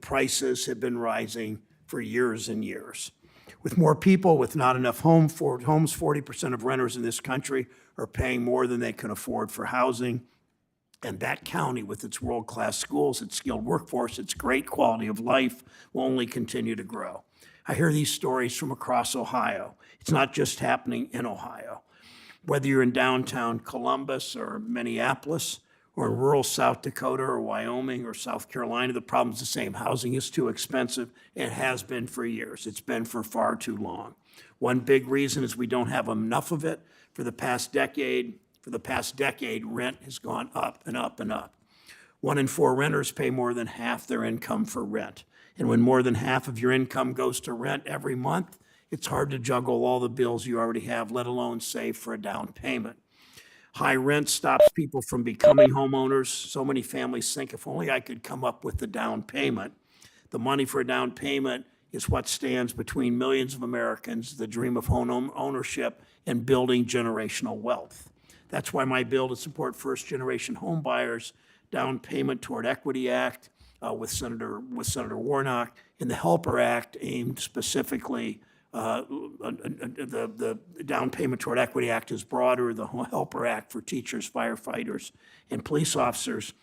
prices have been rising for years and years. With more people, with not enough homes, 40% of renters in this country are paying more than they can afford for housing. And that county, with its world-class schools, its skilled workforce, its great quality of life, will only continue to grow. I hear these stories from across Ohio. It's not just happening in Ohio. Whether you're in downtown Columbus or Minneapolis, or in rural South Dakota or Wyoming or South Carolina, the problem's the same. Housing is too expensive. It has been for years. It's been for far too long. One big reason is we don't have enough of it. For the past decade, rent has gone up and up and up. 1 in 4 renters pay more than half their income for rent. And when more than half of your income goes to rent every month, it's hard to juggle all the bills you already have, let alone save for a down payment. High rent stops people from becoming homeowners. So many families think, if only I could come up with the down payment. The money for a down payment is what stands between millions of Americans, the dream of home ownership, and building generational wealth. That's why my bill to support first-generation home buyers, Down Payment Toward Equity Act with Senator Warnock, and the Helper Act aimed specifically the Down Payment Toward Equity Act is broader, the Helper Act for teachers, firefighters, and police officers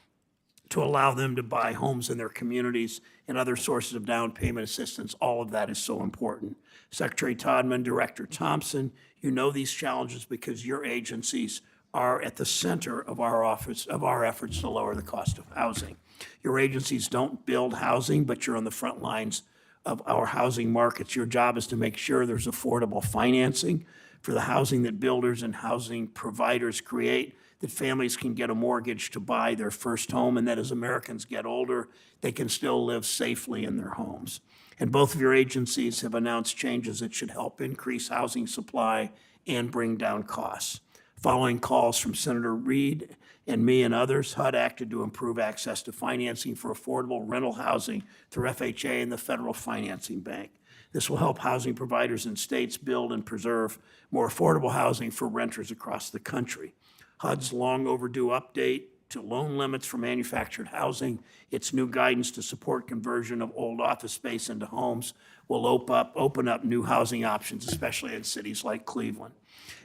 to allow them to buy homes in their communities and other sources of down payment assistance. All of that is so important. Secretary Todman, Director Thompson, you know these challenges because your agencies are at the center of our efforts to lower the cost of housing. Your agencies don't build housing, but you're on the front lines of our housing markets. Your job is to make sure there's affordable financing for the housing that builders and housing providers create, that families can get a mortgage to buy their first home, and that as Americans get older, they can still live safely in their homes. And both of your agencies have announced changes that should help increase housing supply and bring down costs. Following calls from Senator Reid and me and others, HUD acted to improve access to financing for affordable rental housing through FHA and the Federal Financing Bank. This will help housing providers in states build and preserve more affordable housing for renters across the country. HUD's long overdue update to loan limits for manufactured housing, its new guidance to support conversion of old office space into homes will open up new housing options, especially in cities like Cleveland.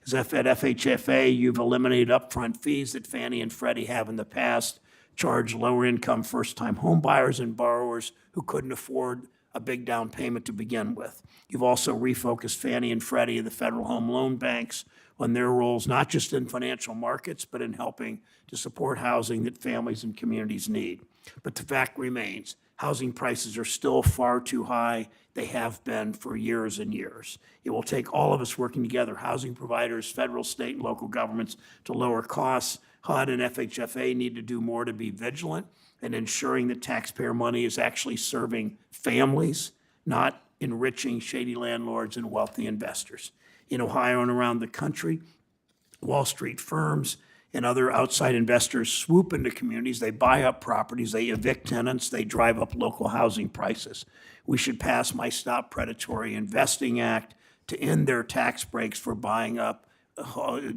As at FHFA, you've eliminated upfront fees that Fannie and Freddie have in the past, charged lower income first-time home buyers and borrowers who couldn't afford a big down payment to begin with. You've also refocused Fannie and Freddie and the federal home loan banks on their roles, not just in financial markets, but in helping to support housing that families and communities need. But the fact remains, housing prices are still far too high. They have been for years and years. It will take all of us working together, housing providers, federal, state, and local governments, to lower costs. HUD and FHFA need to do more to be vigilant and ensuring that taxpayer money is actually serving families, not enriching shady landlords and wealthy investors. In Ohio and around the country, Wall Street firms and other outside investors swoop into communities. They buy up properties, they evict tenants, they drive up local housing prices. We should pass my Stop Predatory Investing Act to end their tax breaks for buying up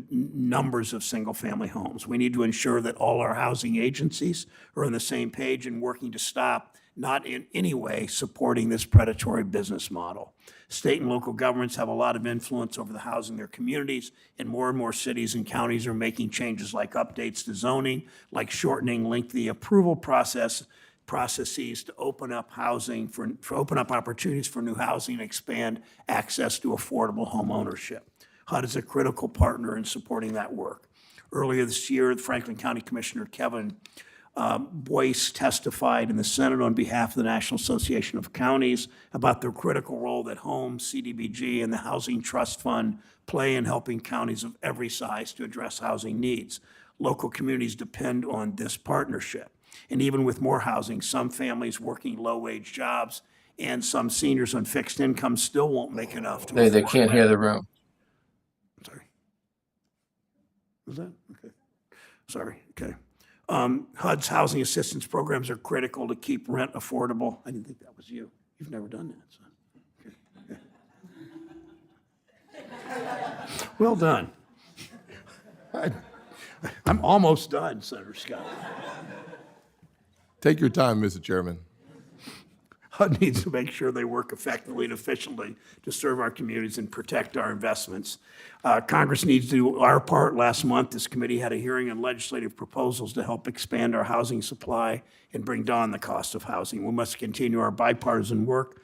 numbers of single-family homes. We need to ensure that all our housing agencies are on the same page and working to stop, not in any way supporting this predatory business model. State and local governments have a lot of influence over the housing in their communities, and more cities and counties are making changes like updates to zoning, like shortening lengthy approval processes to open up housing for open up opportunities for new housing and expand access to affordable home ownership. HUD is a critical partner in supporting that work. Earlier this year, the Franklin County Commissioner Kevin Boyce testified in the Senate on behalf of the National Association of Counties about the critical role that HOME, CDBG, and the Housing Trust Fund play in helping counties of every size to address housing needs. Local communities depend on this partnership. And even with more housing, some families working low-wage jobs and some seniors on fixed income still won't make enough to They can't hear the room. Sorry. Was that? Okay. Sorry. Okay. HUD's housing assistance programs are critical to keep rent affordable. I didn't think that was you. You've never done that. So. Okay. Well done. I'm almost done, Senator Scott. Take your time, Mr. Chairman. HUD needs to make sure they work effectively and efficiently to serve our communities and protect our investments. Congress needs to do our part. Last month, this committee had a hearing on legislative proposals to help expand our housing supply and bring down the cost of housing. We must continue our bipartisan work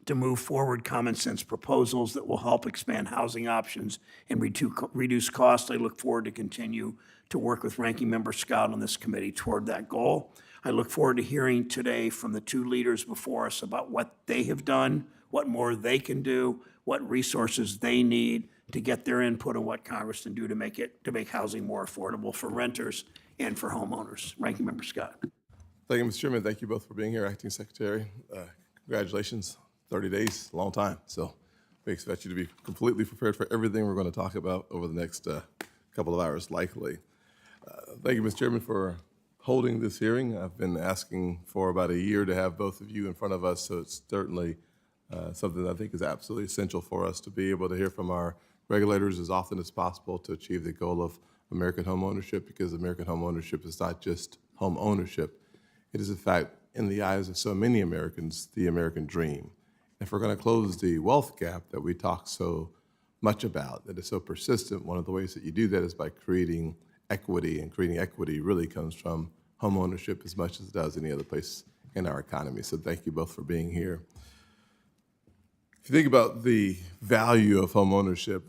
to move forward common sense proposals that will help expand housing options and reduce costs. I look forward to continue to work with Ranking Member Scott on this committee toward that goal. I look forward to hearing today from the two leaders before us about what they have done, what more they can do, what resources they need to get their input on what Congress can do to make housing more affordable for renters and for homeowners. Ranking Member Scott. Thank you, Mr. Chairman. Thank you both for being here, Acting Secretary. Congratulations, 30 days, a long time. So we expect you to be completely prepared for everything we're going to talk about over the next couple of hours, likely. Thank you, Mr. Chairman, for holding this hearing. I've been asking for about a year to have both of you in front of us, so it's certainly something that I think is absolutely essential for us to be able to hear from our regulators as often as possible to achieve the goal of American home ownership, because American home ownership is not just home ownership. It is, in fact, in the eyes of so many Americans, the American dream. If we're going to close the wealth gap that we talk so much about, that is so persistent, one of the ways that you do that is by creating equity, and creating equity really comes from home ownership as much as it does any other place in our economy. So thank you both for being here. If you think about the value of home ownership,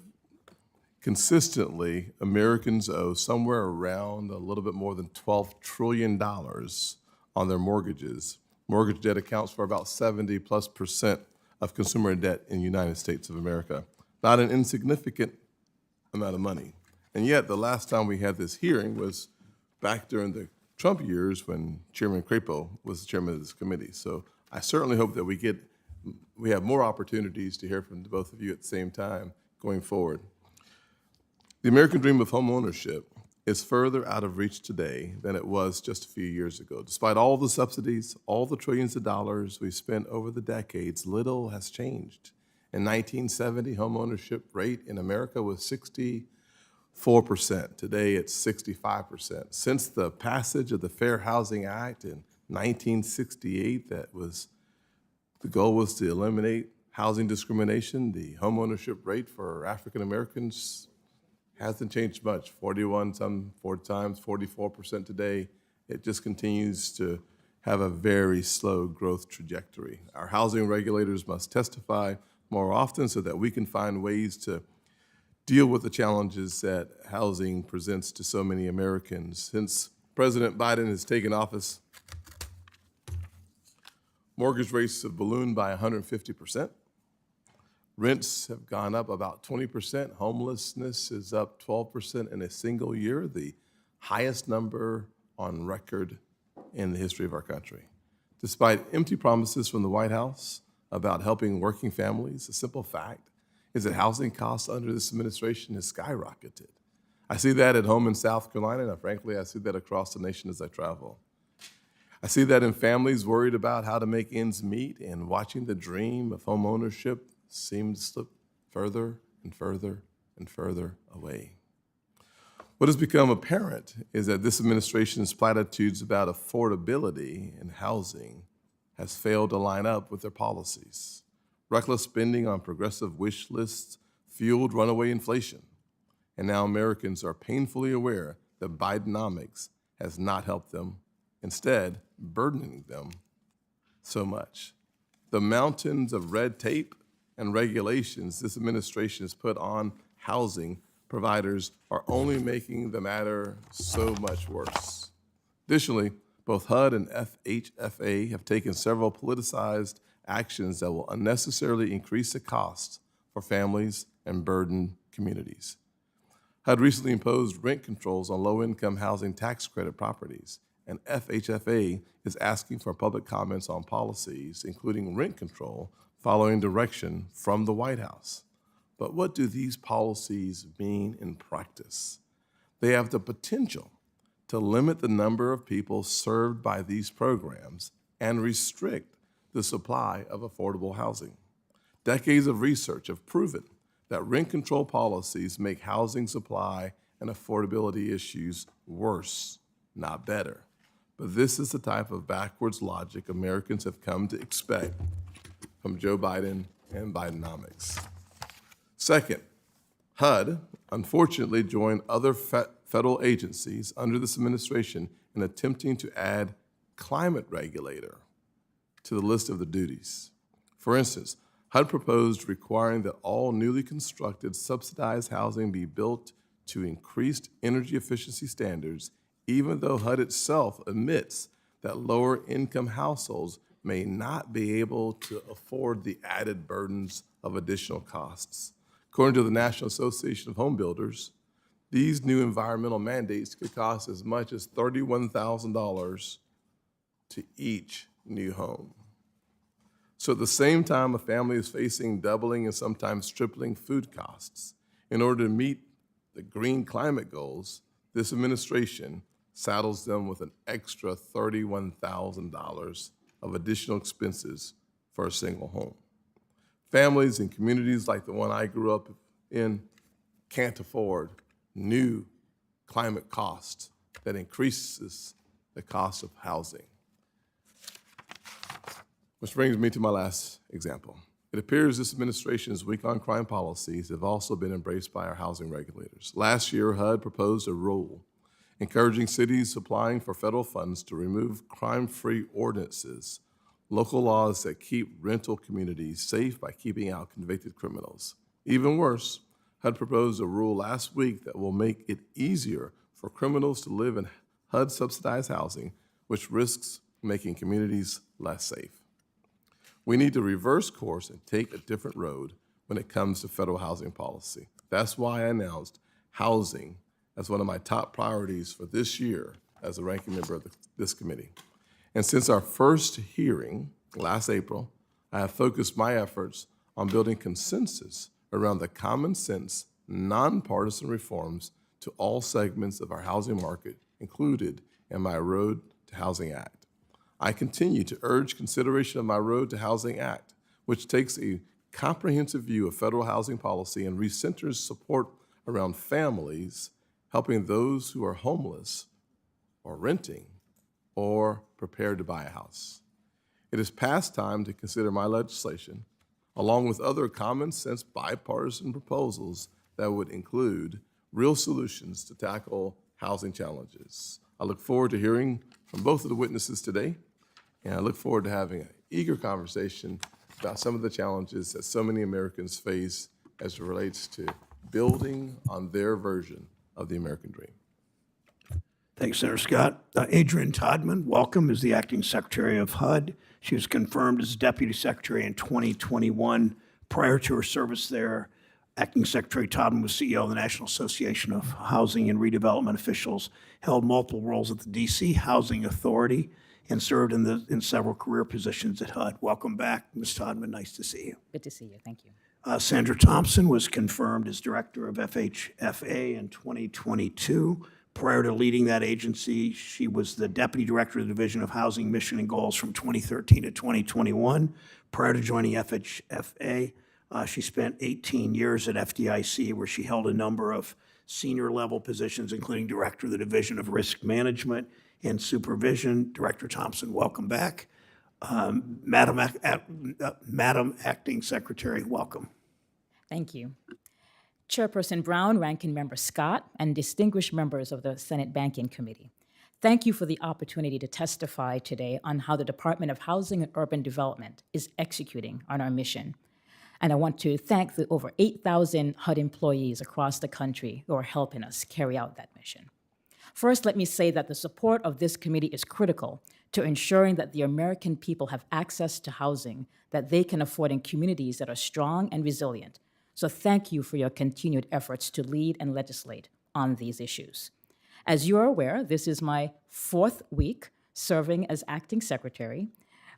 consistently, Americans owe somewhere around a little bit more than $12 trillion on their mortgages. Mortgage debt accounts for about 70+% of consumer debt in the United States of America. Not an insignificant amount of money. And yet, the last time we had this hearing was back during the Trump years when Chairman Crapo was the chairman of this committee. So I certainly hope that we have more opportunities to hear from both of you at the same time going forward. The American dream of home ownership is further out of reach today than it was just a few years ago. Despite all the subsidies, all the trillions of dollars we spent over the decades, little has changed. In 1970, home ownership rate in America was 64%. Today, it's 65%. Since the passage of the Fair Housing Act in 1968, the goal was to eliminate housing discrimination. The home ownership rate for African Americans hasn't changed much, 41 some 4 times, 44% today. It just continues to have a very slow growth trajectory. Our housing regulators must testify more often so that we can find ways to deal with the challenges that housing presents to so many Americans. Since President Biden has taken office, mortgage rates have ballooned by 150%. Rents have gone up about 20%. Homelessness is up 12% in a single year, the highest number on record in the history of our country. Despite empty promises from the White House about helping working families, the simple fact is that housing costs under this administration has skyrocketed. I see that at home in South Carolina, and frankly, I see that across the nation as I travel. I see that in families worried about how to make ends meet, and watching the dream of home ownership seem to slip further and further and further away. What has become apparent is that this administration's platitudes about affordability in housing has failed to line up with their policies. Reckless spending on progressive wish lists fueled runaway inflation, and now Americans are painfully aware that Bidenomics has not helped them, instead burdening them so much. The mountains of red tape and regulations this administration has put on housing providers are only making the matter so much worse. Additionally, both HUD and FHFA have taken several politicized actions that will unnecessarily increase the cost for families and burden communities. HUD recently imposed rent controls on low-income housing tax credit properties, and FHFA is asking for public comments on policies, including rent control, following direction from the White House. But what do these policies mean in practice? They have the potential to limit the number of people served by these programs and restrict the supply of affordable housing. Decades of research have proven that rent control policies make housing supply and affordability issues worse, not better. but this is the type of backwards logic Americans have come to expect from Joe Biden and Bidenomics. Second, HUD unfortunately joined other federal agencies under this administration in attempting to add climate regulator to the list of the duties. For instance, HUD proposed requiring that all newly constructed subsidized housing be built to increased energy efficiency standards, even though HUD itself admits that lower income households may not be able to afford the added burdens of additional costs. According to the National Association of Home Builders, these new environmental mandates could cost as much as $31,000 to each new home. So at the same time, a family is facing doubling and sometimes tripling food costs. In order to meet the green climate goals, this administration saddles them with an extra $31,000 of additional expenses for a single home. Families in communities like the one I grew up in can't afford new climate costs that increases the cost of housing. Which brings me to my last example. It appears this administration's weak on crime policies have also been embraced by our housing regulators. Last year, HUD proposed a rule encouraging cities applying for federal funds to remove crime-free ordinances, local laws that keep rental communities safe by keeping out convicted criminals. Even worse, HUD proposed a rule last week that will make it easier for criminals to live in HUD-subsidized housing, which risks making communities less safe. We need to reverse course and take a different road when it comes to federal housing policy. That's why I announced housing as one of my top priorities for this year as a ranking member of this committee. And since our first hearing last April, I have focused my efforts on building consensus around the common sense, nonpartisan reforms to all segments of our housing market included in my Road to Housing Act. I continue to urge consideration of my Road to Housing Act, which takes a comprehensive view of federal housing policy and recenters support around families, helping those who are homeless or renting or prepared to buy a house. It is past time to consider my legislation, along with other common sense bipartisan proposals that would include real solutions to tackle housing challenges. I look forward to hearing from both of the witnesses today, and I look forward to having an eager conversation about some of the challenges that so many Americans face as it relates to building on their version of the American dream. Thanks, Senator Scott. Adrianne Todman, welcome, as the Acting Secretary of HUD. She was confirmed as Deputy Secretary in 2021. Prior to her service there, Acting Secretary Todman was CEO of the National Association of Housing and Redevelopment Officials, held multiple roles at the D.C. Housing Authority, and served in several career positions at HUD. Welcome back, Ms. Todman. Nice to see you. Good to see you. Thank you. Sandra Thompson was confirmed as Director of FHFA in 2022. Prior to leading that agency, she was the Deputy Director of the Division of Housing Mission and Goals from 2013 to 2021. Prior to joining FHFA, she spent 18 years at FDIC, where she held a number of senior level positions, including Director of the Division of Risk Management and Supervision. Director Thompson, welcome back. Madam Acting Secretary, welcome. Thank you. Chairperson Brown, Ranking Member Scott, and distinguished members of the Senate Banking Committee, thank you for the opportunity to testify today on how the Department of Housing and Urban Development is executing on our mission. And I want to thank the over 8,000 HUD employees across the country who are helping us carry out that mission. First, let me say that the support of this committee is critical to ensuring that the American people have access to housing that they can afford in communities that are strong and resilient. So thank you for your continued efforts to lead and legislate on these issues. As you are aware, this is my 4th week serving as Acting Secretary.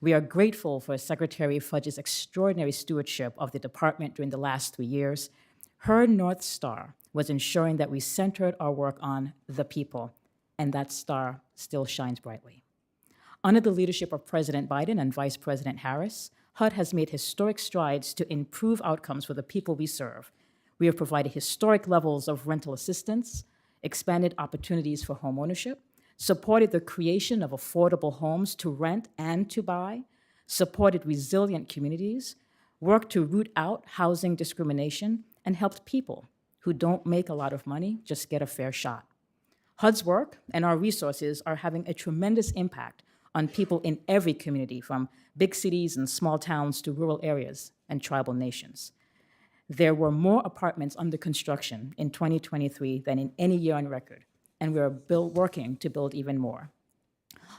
We are grateful for Secretary Fudge's extraordinary stewardship of the department during the last 3 years. Her North Star was ensuring that we centered our work on the people, and that star still shines brightly. Under the leadership of President Biden and Vice President Harris, HUD has made historic strides to improve outcomes for the people we serve. We have provided historic levels of rental assistance, expanded opportunities for homeownership, supported the creation of affordable homes to rent and to buy, supported resilient communities, worked to root out housing discrimination, and helped people who don't make a lot of money just get a fair shot. HUD's work and our resources are having a tremendous impact on people in every community, from big cities and small towns to rural areas and tribal nations. There were more apartments under construction in 2023 than in any year on record, and we are working to build even more.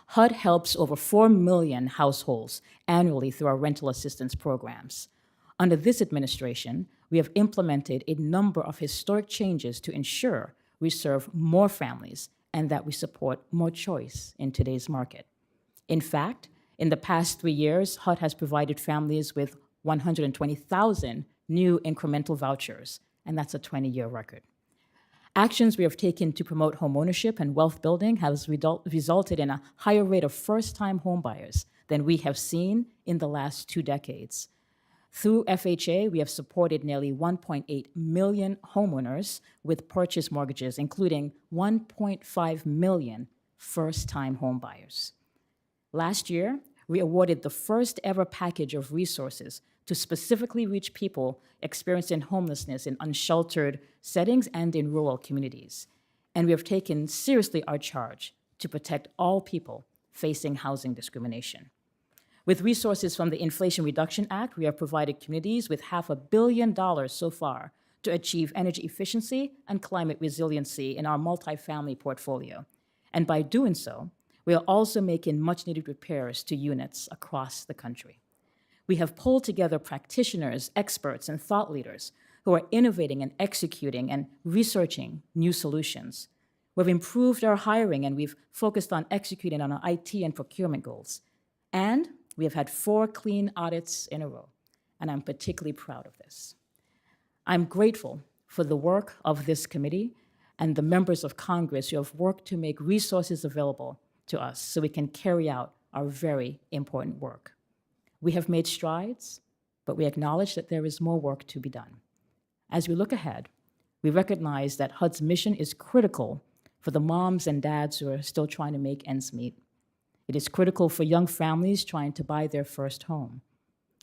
HUD helps over 4 million households annually through our rental assistance programs. Under this administration, we have implemented a number of historic changes to ensure we serve more families and that we support more choice in today's market. In fact, in the past 3 years, HUD has provided families with 120,000 new incremental vouchers, and that's a 20-year record. Actions we have taken to promote homeownership and wealth building has resulted in a higher rate of first-time homebuyers than we have seen in the last 2 decades. Through FHA, we have supported nearly 1.8 million homeowners with purchase mortgages, including 1.5 million first-time homebuyers. Last year, we awarded the first ever package of resources to specifically reach people experiencing homelessness in unsheltered settings and in rural communities. And we have taken seriously our charge to protect all people facing housing discrimination. With resources from the Inflation Reduction Act, we have provided communities with $500 million so far to achieve energy efficiency and climate resiliency in our multifamily portfolio. And by doing so, we are also making much-needed repairs to units across the country. We have pulled together practitioners, experts, and thought leaders who are innovating and executing and researching new solutions. We've improved our hiring, and we've focused on executing on our IT and procurement goals. And we have had 4 clean audits in a row, and I'm particularly proud of this. I'm grateful for the work of this committee and the members of Congress who have worked to make resources available to us so we can carry out our very important work. We have made strides, but we acknowledge that there is more work to be done. As we look ahead, we recognize that HUD's mission is critical for the moms and dads who are still trying to make ends meet. It is critical for young families trying to buy their first home.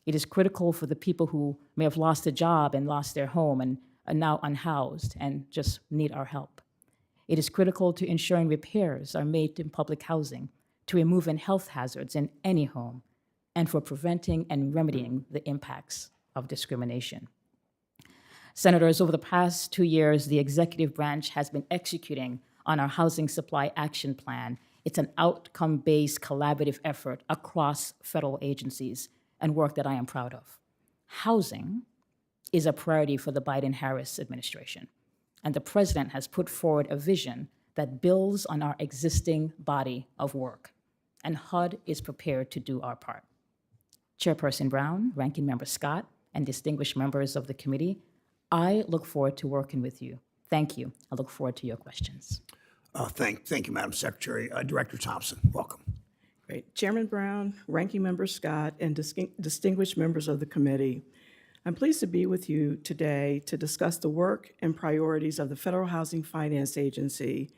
It is critical for the people who may have lost a job and lost their home and are now unhoused and just need our help. It is critical to ensuring repairs are made in public housing, to removing health hazards in any home, and for preventing and remedying the impacts of discrimination. Senators, over the past 2 years, the executive branch has been executing on our Housing Supply Action Plan. It's an outcome-based collaborative effort across federal agencies and work that I am proud of. Housing is a priority for the Biden-Harris administration, and the president has put forward a vision that builds on our existing body of work, and HUD is prepared to do our part. Chairperson Brown, Ranking Member Scott, and distinguished members of the committee, I look forward to working with you. Thank you. I look forward to your questions. Thank you, Madam Secretary. Director Thompson, welcome. Great. Chairman Brown, Ranking Member Scott, and distinguished members of the committee, I'm pleased to be with you today to discuss the work and priorities of the Federal Housing Finance Agency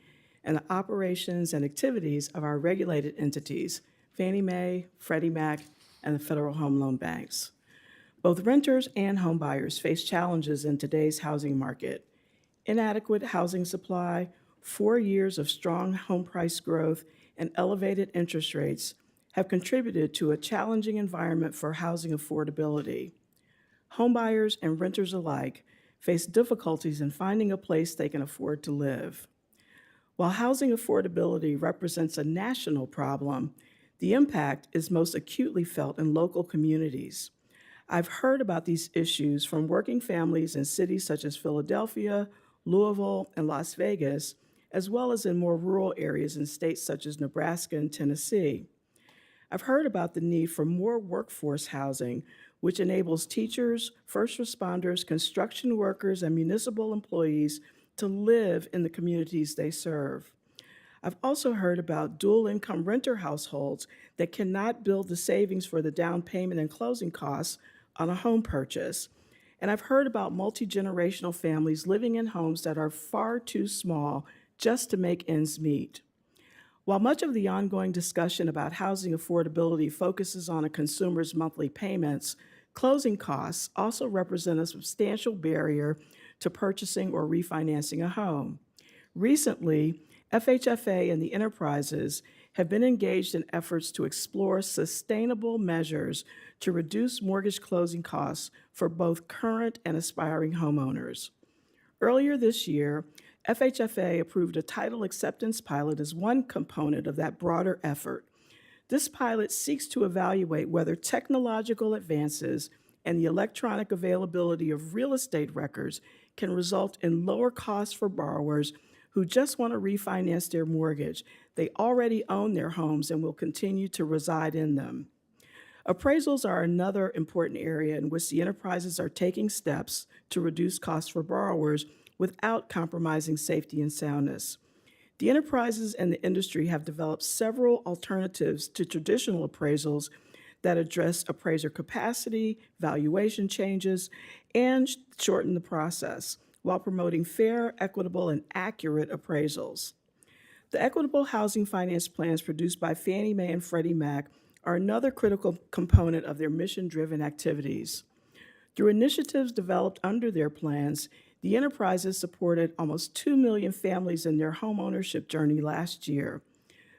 and the operations and activities of our regulated entities, Fannie Mae, Freddie Mac, and the Federal Home Loan Banks. Both renters and homebuyers face challenges in today's housing market. Inadequate housing supply, 4 years of strong home price growth, and elevated interest rates have contributed to a challenging environment for housing affordability. Homebuyers and renters alike face difficulties in finding a place they can afford to live. While housing affordability represents a national problem, the impact is most acutely felt in local communities. I've heard about these issues from working families in cities such as Philadelphia, Louisville, and Las Vegas, as well as in more rural areas in states such as Nebraska and Tennessee. I've heard about the need for more workforce housing, which enables teachers, first responders, construction workers, and municipal employees to live in the communities they serve. I've also heard about dual-income renter households that cannot build the savings for the down payment and closing costs on a home purchase. And I've heard about multi-generational families living in homes that are far too small just to make ends meet. While much of the ongoing discussion about housing affordability focuses on a consumer's monthly payments, closing costs also represent a substantial barrier to purchasing or refinancing a home. Recently, FHFA and the enterprises have been engaged in efforts to explore sustainable measures to reduce mortgage closing costs for both current and aspiring homeowners. Earlier this year, FHFA approved a title acceptance pilot as one component of that broader effort. This pilot seeks to evaluate whether technological advances and the electronic availability of real estate records can result in lower costs for borrowers who just want to refinance their mortgage. They already own their homes and will continue to reside in them. Appraisals are another important area in which the enterprises are taking steps to reduce costs for borrowers without compromising safety and soundness. The enterprises and the industry have developed several alternatives to traditional appraisals that address appraiser capacity, valuation changes, and shorten the process while promoting fair, equitable, and accurate appraisals. The equitable housing finance plans produced by Fannie Mae and Freddie Mac are another critical component of their mission-driven activities. Through initiatives developed under their plans, the enterprises supported almost 2 million families in their homeownership journey last year.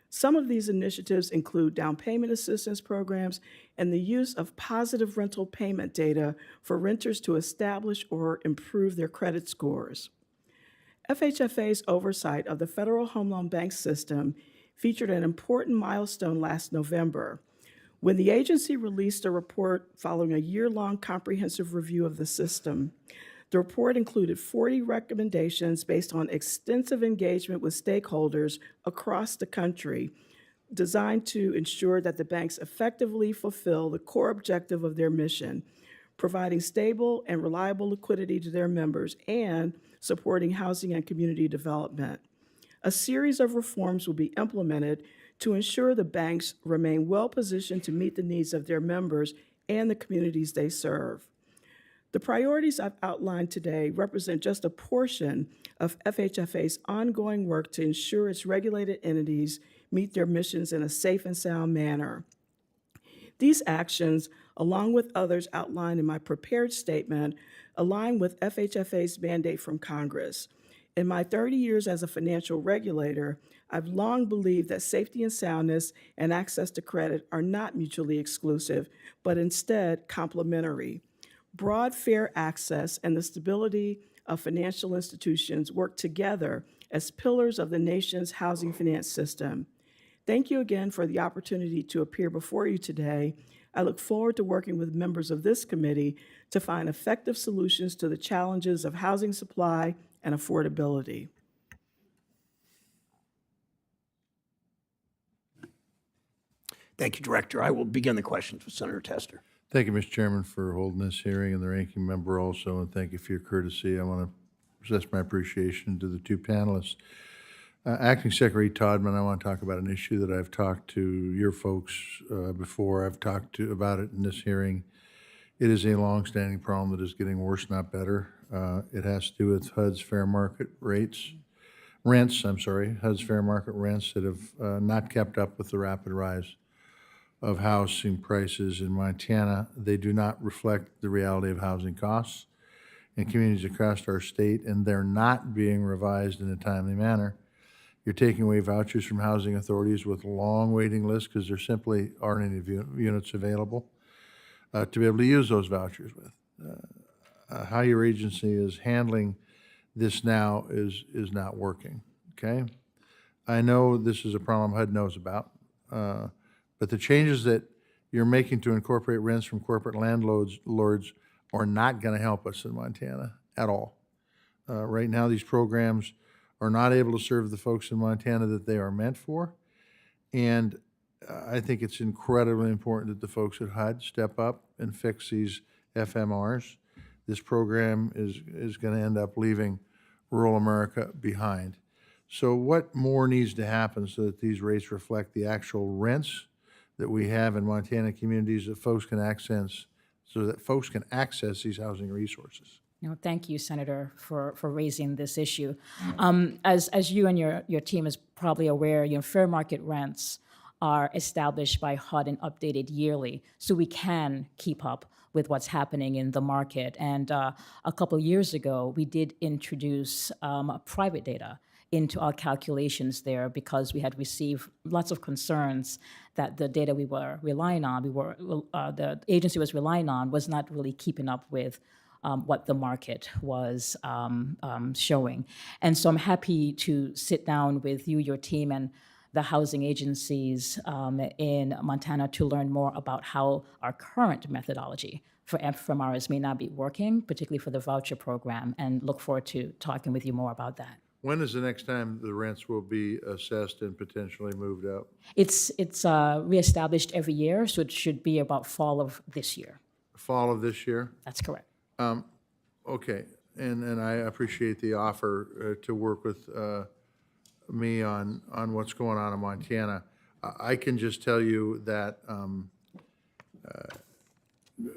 Some of these initiatives include down payment assistance programs and the use of positive rental payment data for renters to establish or improve their credit scores. FHFA's oversight of the Federal Home Loan Bank system featured an important milestone last November, when the agency released a report following a year-long comprehensive review of the system. The report included 40 recommendations based on extensive engagement with stakeholders across the country, designed to ensure that the banks effectively fulfill the core objective of their mission, providing stable and reliable liquidity to their members and supporting housing and community development. A series of reforms will be implemented to ensure the banks remain well-positioned to meet the needs of their members and the communities they serve. The priorities I've outlined today represent just a portion of FHFA's ongoing work to ensure its regulated entities meet their missions in a safe and sound manner. These actions, along with others outlined in my prepared statement, align with FHFA's mandate from Congress. In my 30 years as a financial regulator, I've long believed that safety and soundness and access to credit are not mutually exclusive, but instead complementary. Broad, fair access and the stability of financial institutions work together as pillars of the nation's housing finance system. Thank you again for the opportunity to appear before you today. I look forward to working with members of this committee to find effective solutions to the challenges of housing supply and affordability. Thank you, Director. I will begin the questions with Senator Tester. Thank you, Mr. Chairman, for holding this hearing, and the ranking member also, and thank you for your courtesy. I want to express my appreciation to the two panelists. Acting Secretary Todman, I want to talk about an issue that I've talked to your folks before. I've talked about it in this hearing. It is a longstanding problem that is getting worse, not better. It has to do with HUD's fair market rents, HUD's fair market rents that have not kept up with the rapid rise of housing prices in Montana. They do not reflect the reality of housing costs in communities across our state, and they're not being revised in a timely manner. You're taking away vouchers from housing authorities with long waiting lists because there simply aren't any units available to be able to use those vouchers with. How your agency is handling this now is not working, okay? I know this is a problem HUD knows about, but the changes that you're making to incorporate rents from corporate landlords are not going to help us in Montana at all. Right now, these programs are not able to serve the folks in Montana that they are meant for, and I think it's incredibly important that the folks at HUD step up and fix these FMRs. This program is going to end up leaving rural America behind. So what more needs to happen so that these rates reflect the actual rents that we have in Montana communities that folks can access, so that folks can access these housing resources? Thank you, Senator, for raising this issue. As you and your team is probably aware, fair market rents are established by HUD and updated yearly, so we can keep up with what's happening in the market. And a couple years ago, we did introduce private data into our calculations there because we had received lots of concerns that the data we were relying on, the agency was relying on, was not really keeping up with what the market was showing. And so I'm happy to sit down with you, your team, and the housing agencies in Montana to learn more about how our current methodology for FMRs may not be working, particularly for the voucher program, and look forward to talking with you more about that. When is the next time the rents will be assessed and potentially moved up? It's reestablished every year, so it should be about fall of this year. Fall of this year? That's correct. Okay, and I appreciate the offer to work with me on what's going on in Montana. I can just tell you that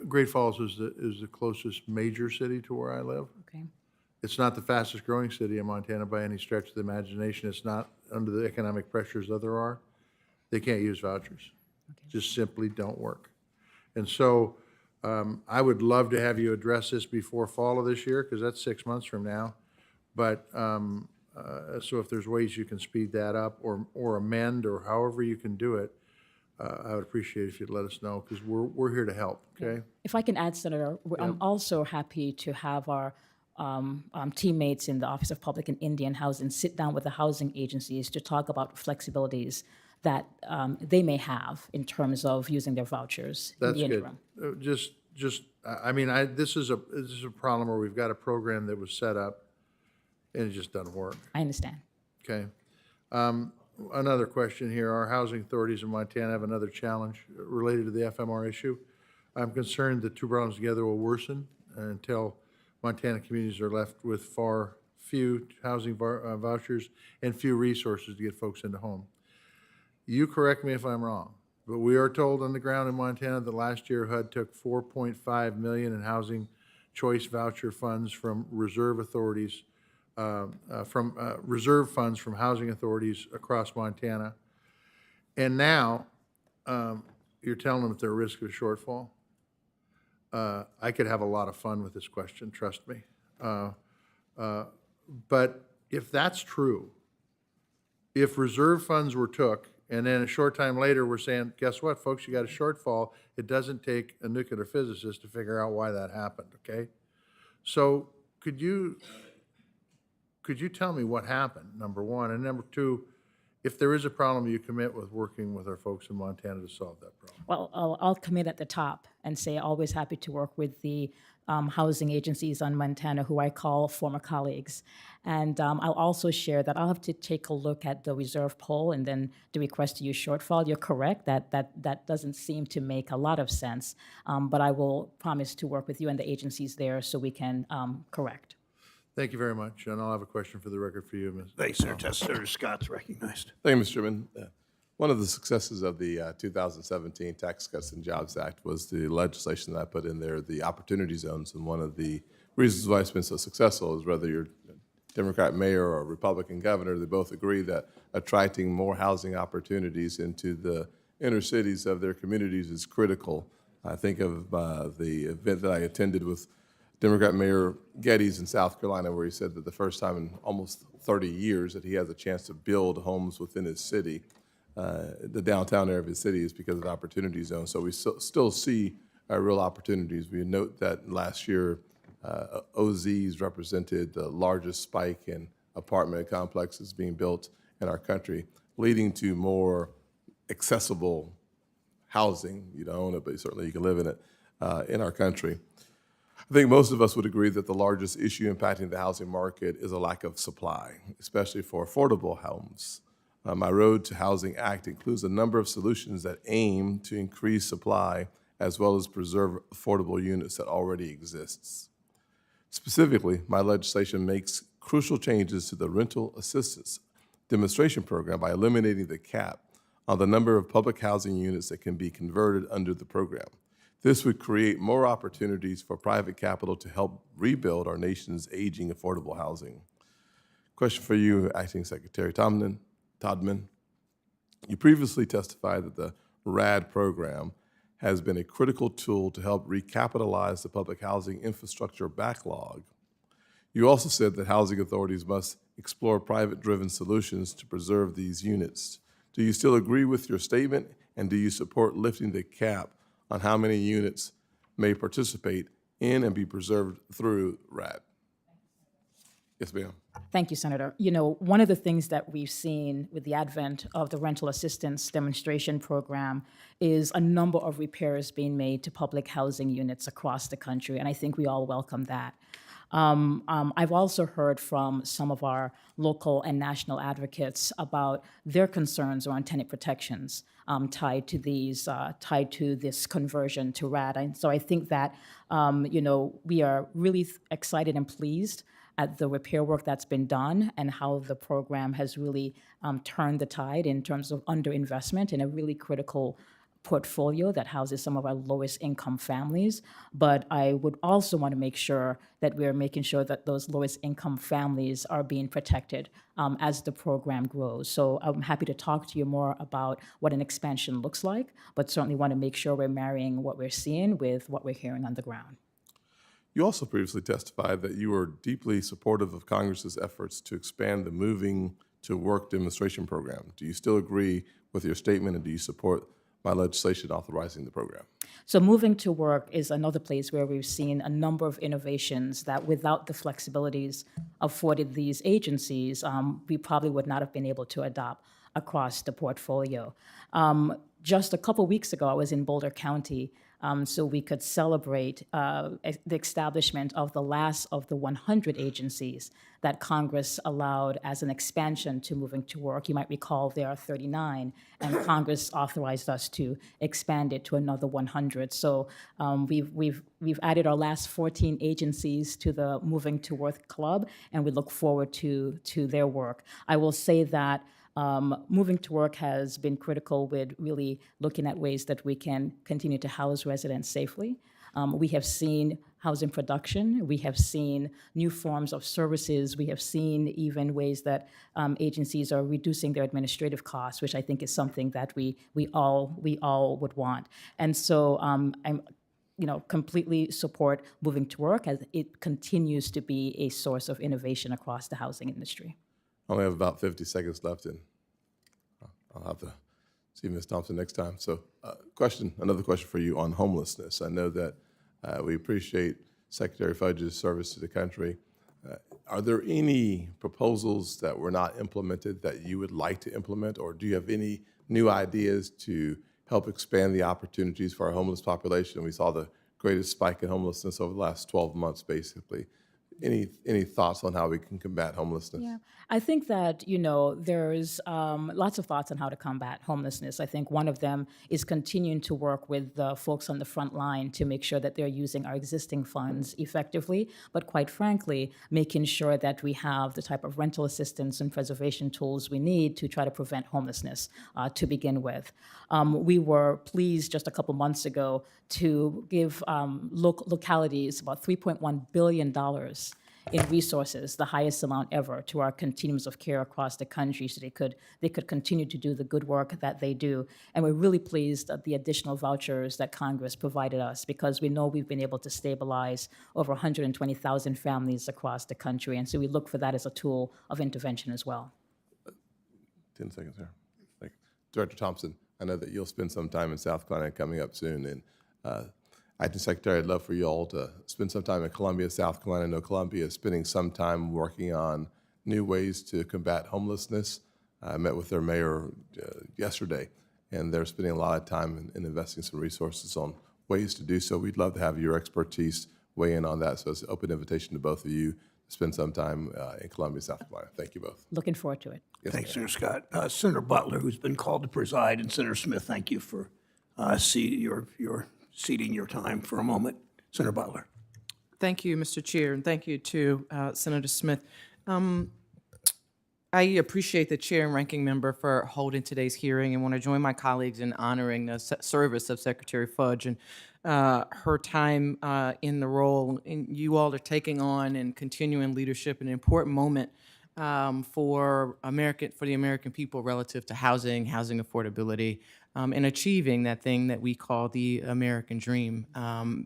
Great Falls is the closest major city to where I live. Okay. It's not the fastest growing city in Montana by any stretch of the imagination. It's not under the economic pressures that there are. They can't use vouchers. Just simply don't work. And so I would love to have you address this before fall of this year, because that's 6 months from now. But so if there's ways you can speed that up or amend or however you can do it, I would appreciate it if you'd let us know, because we're here to help, okay? If I can add, Senator, I'm also happy to have our teammates in the Office of Public and Indian Housing sit down with the housing agencies to talk about flexibilities that they may have in terms of using their vouchers in That's the good. interim. I mean, this is a problem where we've got a program that was set up and it just doesn't work, I understand. okay? Another question here, our housing authorities in Montana have another challenge related to the FMR issue. I'm concerned the two problems together will worsen until Montana communities are left with few housing vouchers and few resources to get folks into home. You correct me if I'm wrong, but we are told on the ground in Montana that last year HUD took $4.5 million in housing choice voucher funds from reserve authorities, reserve funds from housing authorities across Montana. And now you're telling them that they're at risk of a shortfall. I could have a lot of fun with this question, trust me. But if that's true, if reserve funds were took, and then a short time later we're saying, guess what, folks, you got a shortfall, it doesn't take a nuclear physicist to figure out why that happened, okay? So could you tell me what happened, number one? And number two, if there is a problem, you commit with working with our folks in Montana to solve that problem? Well, I'll commit at the top and say always happy to work with the housing agencies on Montana, who I call former colleagues. And I'll also share that I'll have to take a look at the reserve poll and then the request to use shortfall. You're correct, that doesn't seem to make a lot of sense, but I will promise to work with you and the agencies there so we can correct. Thank you very much, and I'll have a question for the record for you, Ms. Thanks, Senator. Senator Scott's recognized. Thank you, Mr. Chairman. One of the successes of the 2017 Tax Cuts and Jobs Act was the legislation that I put in there, the opportunity zones. And one of the reasons why it's been so successful is whether you're Democrat mayor or Republican governor, they both agree that attracting more housing opportunities into the inner cities of their communities is critical. I think of the event that I attended with Democrat Mayor Geddes in South Carolina, where he said that the first time in almost 30 years that he has a chance to build homes within his city, the downtown area of his city, is because of the opportunity zone. So we still see real opportunities. We note that last year, OZs represented the largest spike in apartment complexes being built in our country, leading to more accessible housing. You don't own it, but certainly you can live in it in our country. I think most of us would agree that the largest issue impacting the housing market is a lack of supply, especially for affordable homes. My Road to Housing Act includes a number of solutions that aim to increase supply as well as preserve affordable units that already exists. Specifically, my legislation makes crucial changes to the rental assistance demonstration program by eliminating the cap on the number of public housing units that can be converted under the program. This would create more opportunities for private capital to help rebuild our nation's aging affordable housing. Question for you, Acting Secretary Todman. You previously testified that the RAD program has been a critical tool to help recapitalize the public housing infrastructure backlog. You also said that housing authorities must explore private-driven solutions to preserve these units. Do you still agree with your statement, and do you support lifting the cap on how many units may participate in and be preserved through RAD? Yes, ma'am. Thank you, Senator. You know, one of the things that we've seen with the advent of the rental assistance demonstration program is a number of repairs being made to public housing units across the country, and I think we all welcome that. I've also heard from some of our local and national advocates about their concerns around tenant protections tied to this conversion to RAD. And so I think that we are really excited and pleased at the repair work that's been done and how the program has really turned the tide in terms of underinvestment in a really critical portfolio that houses some of our lowest income families. But I would also want to make sure that we're making sure that those lowest income families are being protected as the program grows. So I'm happy to talk to you more about what an expansion looks like, but certainly want to make sure we're marrying what we're seeing with what we're hearing on the ground. You also previously testified that you were deeply supportive of Congress's efforts to expand the Moving to Work demonstration program. Do you still agree with your statement, and do you support my legislation authorizing the program? So Moving to Work is another place where we've seen a number of innovations that without the flexibilities afforded these agencies, we probably would not have been able to adopt across the portfolio. Just a couple weeks ago, I was in Boulder County, so we could celebrate the establishment of the last of the 100 agencies that Congress allowed as an expansion to Moving to Work. You might recall there are 39, and Congress authorized us to expand it to another 100. So we've added our last 14 agencies to the Moving to Work club, and we look forward to their work. I will say that Moving to Work has been critical with really looking at ways that we can continue to house residents safely. We have seen housing production. We have seen new forms of services. We have seen even ways that agencies are reducing their administrative costs, which I think is something that we all would want. And so I'm completely support Moving to Work as it continues to be a source of innovation across the housing industry. I only have about 50 seconds left, and I'll have to see Ms. Thompson next time. So another question for you on homelessness. I know that we appreciate Secretary Fudge's service to the country. Are there any proposals that were not implemented that you would like to implement, or do you have any new ideas to help expand the opportunities for our homeless population? We saw the greatest spike in homelessness over the last 12 months, basically. Any thoughts on how we can combat homelessness? Yeah, I think that, there's lots of thoughts on how to combat homelessness. I think one of them is continuing to work with the folks on the front line to make sure that they're using our existing funds effectively, but quite frankly, making sure that we have the type of rental assistance and preservation tools we need to try to prevent homelessness to begin with. We were pleased just a couple months ago to give localities about $3.1 billion in resources, the highest amount ever, to our continuums of care across the country, so they could continue to do the good work that they do. And we're really pleased at the additional vouchers that Congress provided us, because we know we've been able to stabilize over 120,000 families across the country. And so we look for that as a tool of intervention as well. 10 seconds here. Thank you. Director Thompson, I know that you'll spend some time in South Carolina coming up soon, and Acting Secretary, I'd love for you all to spend some time in Columbia, South Carolina. I know Columbia is spending some time working on new ways to combat homelessness. I met with their mayor yesterday, and they're spending a lot of time in investing some resources on ways to do so. We'd love to have your expertise weigh in on that. So it's an open invitation to both of you to spend some time in Columbia, South Carolina. Thank you both. Looking forward to it. Yes, Thanks, Senator Scott. Senator Butler, who's been called to preside, and Senator Smith, thank you for ceding your time for a moment. Senator Butler. Thank you, Mr. Chair, and thank you to Senator Smith. I appreciate the Chair and Ranking Member for holding today's hearing, and want to join my colleagues in honoring the service of Secretary Fudge. And her time in the role. And you all are taking on and continuing leadership in an important moment for the American people relative to housing affordability, and achieving that thing that we call the American dream,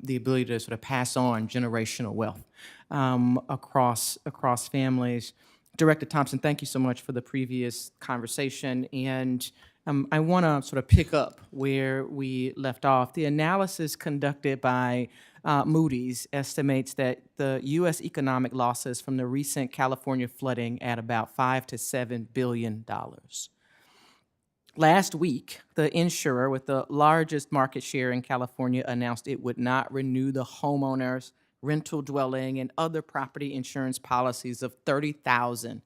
the ability to sort of pass on generational wealth across families. Director Thompson, thank you so much for the previous conversation, and I want to sort of pick up where we left off. The analysis conducted by Moody's estimates that the U.S. economic losses from the recent California flooding at about $5 to $7 billion. Last week, the insurer with the largest market share in California announced it would not renew the homeowners, rental dwelling, and other property insurance policies of 30,000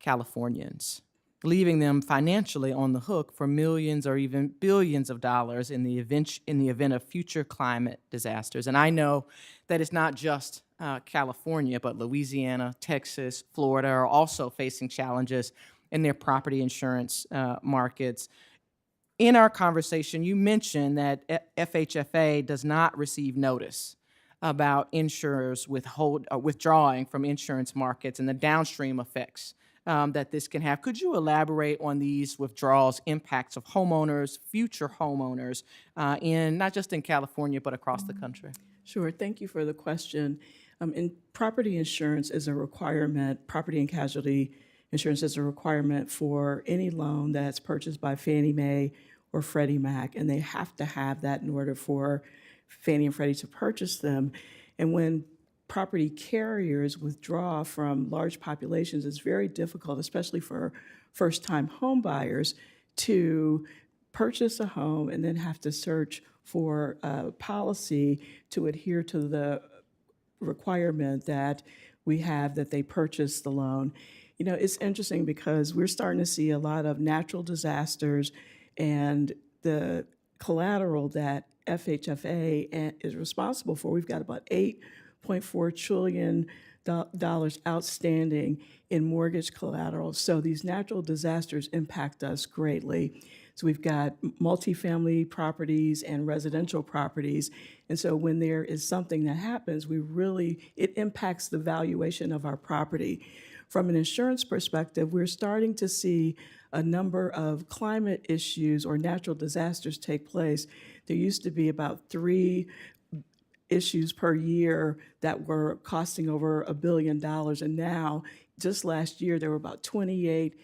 Californians, leaving them financially on the hook for millions or even billions of dollars in the event of future climate disasters. And I know that it's not just California, but Louisiana, Texas, Florida are also facing challenges in their property insurance markets. In our conversation, you mentioned that FHFA does not receive notice about insurers withdrawing from insurance markets and the downstream effects that this can have. Could you elaborate on these withdrawals' impacts of homeowners, future homeowners, not just in California, but across the country? Sure, thank you for the question. Property insurance is a requirement, property and casualty insurance is a requirement for any loan that's purchased by Fannie Mae or Freddie Mac, and they have to have that in order for Fannie and Freddie to purchase them. And when property carriers withdraw from large populations, it's very difficult, especially for first-time home buyers, to purchase a home and then have to search for a policy to adhere to the requirement that we have that they purchase the loan. You know, it's interesting because we're starting to see a lot of natural disasters, and the collateral that FHFA is responsible for, we've got about $8.4 trillion outstanding in mortgage collateral. So these natural disasters impact us greatly. So we've got multifamily properties and residential properties. And so when there is something that happens, it impacts the valuation of our property. From an insurance perspective, we're starting to see a number of climate issues or natural disasters take place. There used to be about 3 issues per year that were costing over $1 billion. And now, just last year, there were about 28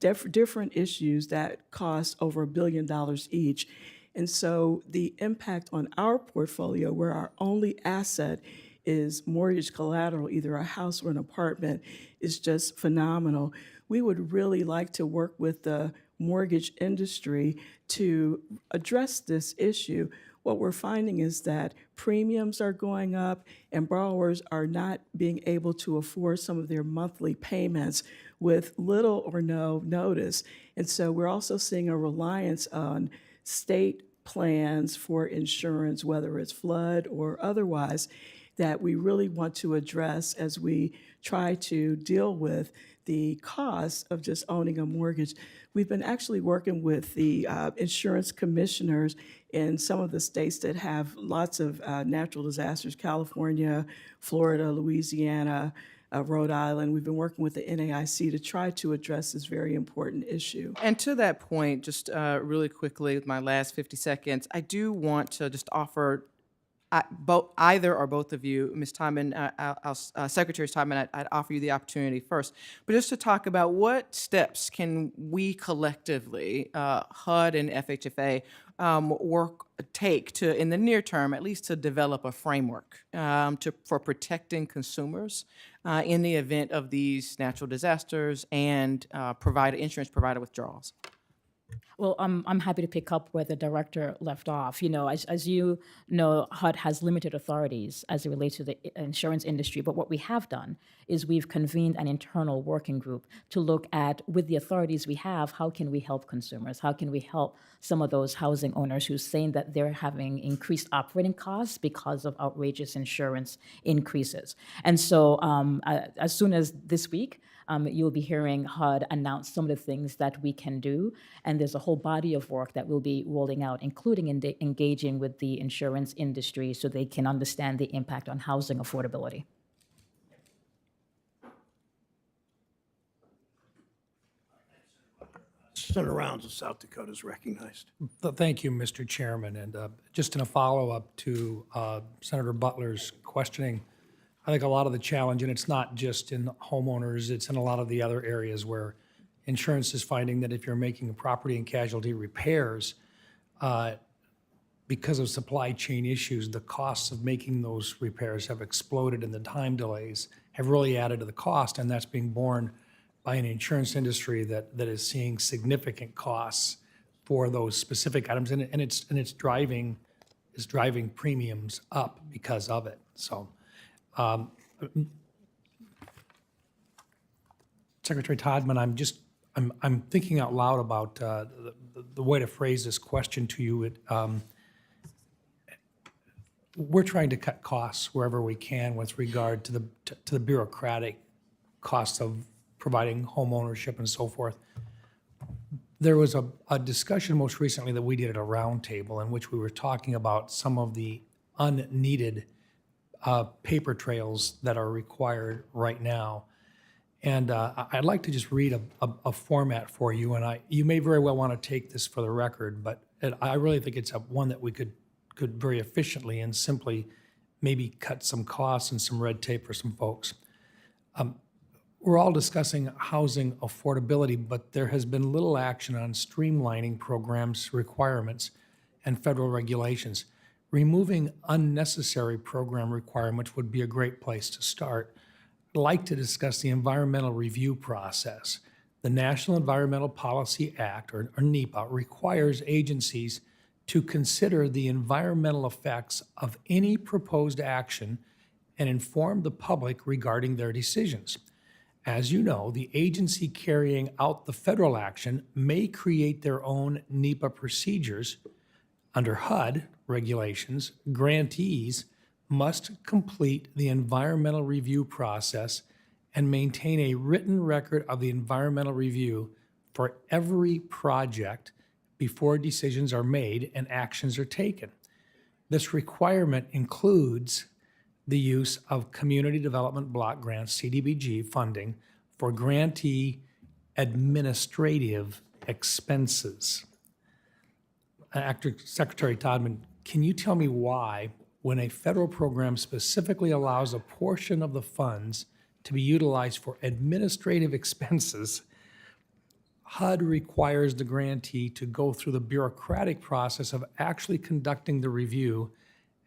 different issues that cost over $1 billion each. And so the impact on our portfolio, where our only asset is mortgage collateral, either a house or an apartment, is just phenomenal. We would really like to work with the mortgage industry to address this issue. What we're finding is that premiums are going up and borrowers are not being able to afford some of their monthly payments with little or no notice. And so we're also seeing a reliance on state plans for insurance, whether it's flood or otherwise, that we really want to address as we try to deal with the cost of just owning a mortgage. We've been actually working with the insurance commissioners in some of the states that have lots of natural disasters, California, Florida, Louisiana, Rhode Island. We've been working with the NAIC to try to address this very important issue. And to that point, just really quickly with my last 50 seconds, I do want to just offer either or both of you, Ms. Todman, Secretary Todman, I'd offer you the opportunity first, but just to talk about what steps can we collectively, HUD and FHFA, take to, in the near term, at least to develop a framework for protecting consumers in the event of these natural disasters and insurance provider withdrawals. Well, I'm happy to pick up where the director left off. You know, as you know, HUD has limited authorities as it relates to the insurance industry, but what we have done is we've convened an internal working group to look at, with the authorities we have, how can we help consumers? How can we help some of those housing owners who's saying that they're having increased operating costs because of outrageous insurance increases? And so as soon as this week, you'll be hearing HUD announce some of the things that we can do. And And there's a whole body of work that we'll be rolling out, including engaging with the insurance industry so they can understand the impact on housing affordability. Sen Rounds of South Dakota is recognized. Thank you, Mr. Chairman. And just in a follow-up to Senator Butler's questioning, I think a lot of the challenge, and it's not just in homeowners, it's in a lot of the other areas where insurance is finding that if you're making property and casualty repairs, because of supply chain issues, the costs of making those repairs have exploded and the time delays have really added to the cost, and that's being borne by an insurance industry that is seeing significant costs for those specific items, and it's driving premiums up because of it. So, Secretary Todman, I'm thinking out loud about the way to phrase this question to you. We're trying to cut costs wherever we can with regard to the bureaucratic costs of providing home ownership and so forth. There was a discussion most recently that we did at a roundtable in which we were talking about some of the unneeded paper trails that are required right now. And I'd like to just read a format for you, and you may very well want to take this for the record, but I really think it's one that we could very efficiently and simply maybe cut some costs and some red tape for some folks. We're all discussing housing affordability, but there has been little action on streamlining programs, requirements, and federal regulations. Removing unnecessary program requirements would be a great place to start. I'd like to discuss the environmental review process. The National Environmental Policy Act, or NEPA, requires agencies to consider the environmental effects of any proposed action and inform the public regarding their decisions. As you know, the agency carrying out the federal action may create their own NEPA procedures. Under HUD regulations, grantees must complete the environmental review process and maintain a written record of the environmental review for every project before decisions are made and actions are taken. This requirement includes the use of Community Development Block Grants, CDBG funding, for grantee administrative expenses. Secretary Todman, can you tell me why, when a federal program specifically allows a portion of the funds to be utilized for administrative expenses, HUD requires the grantee to go through the bureaucratic process of actually conducting the review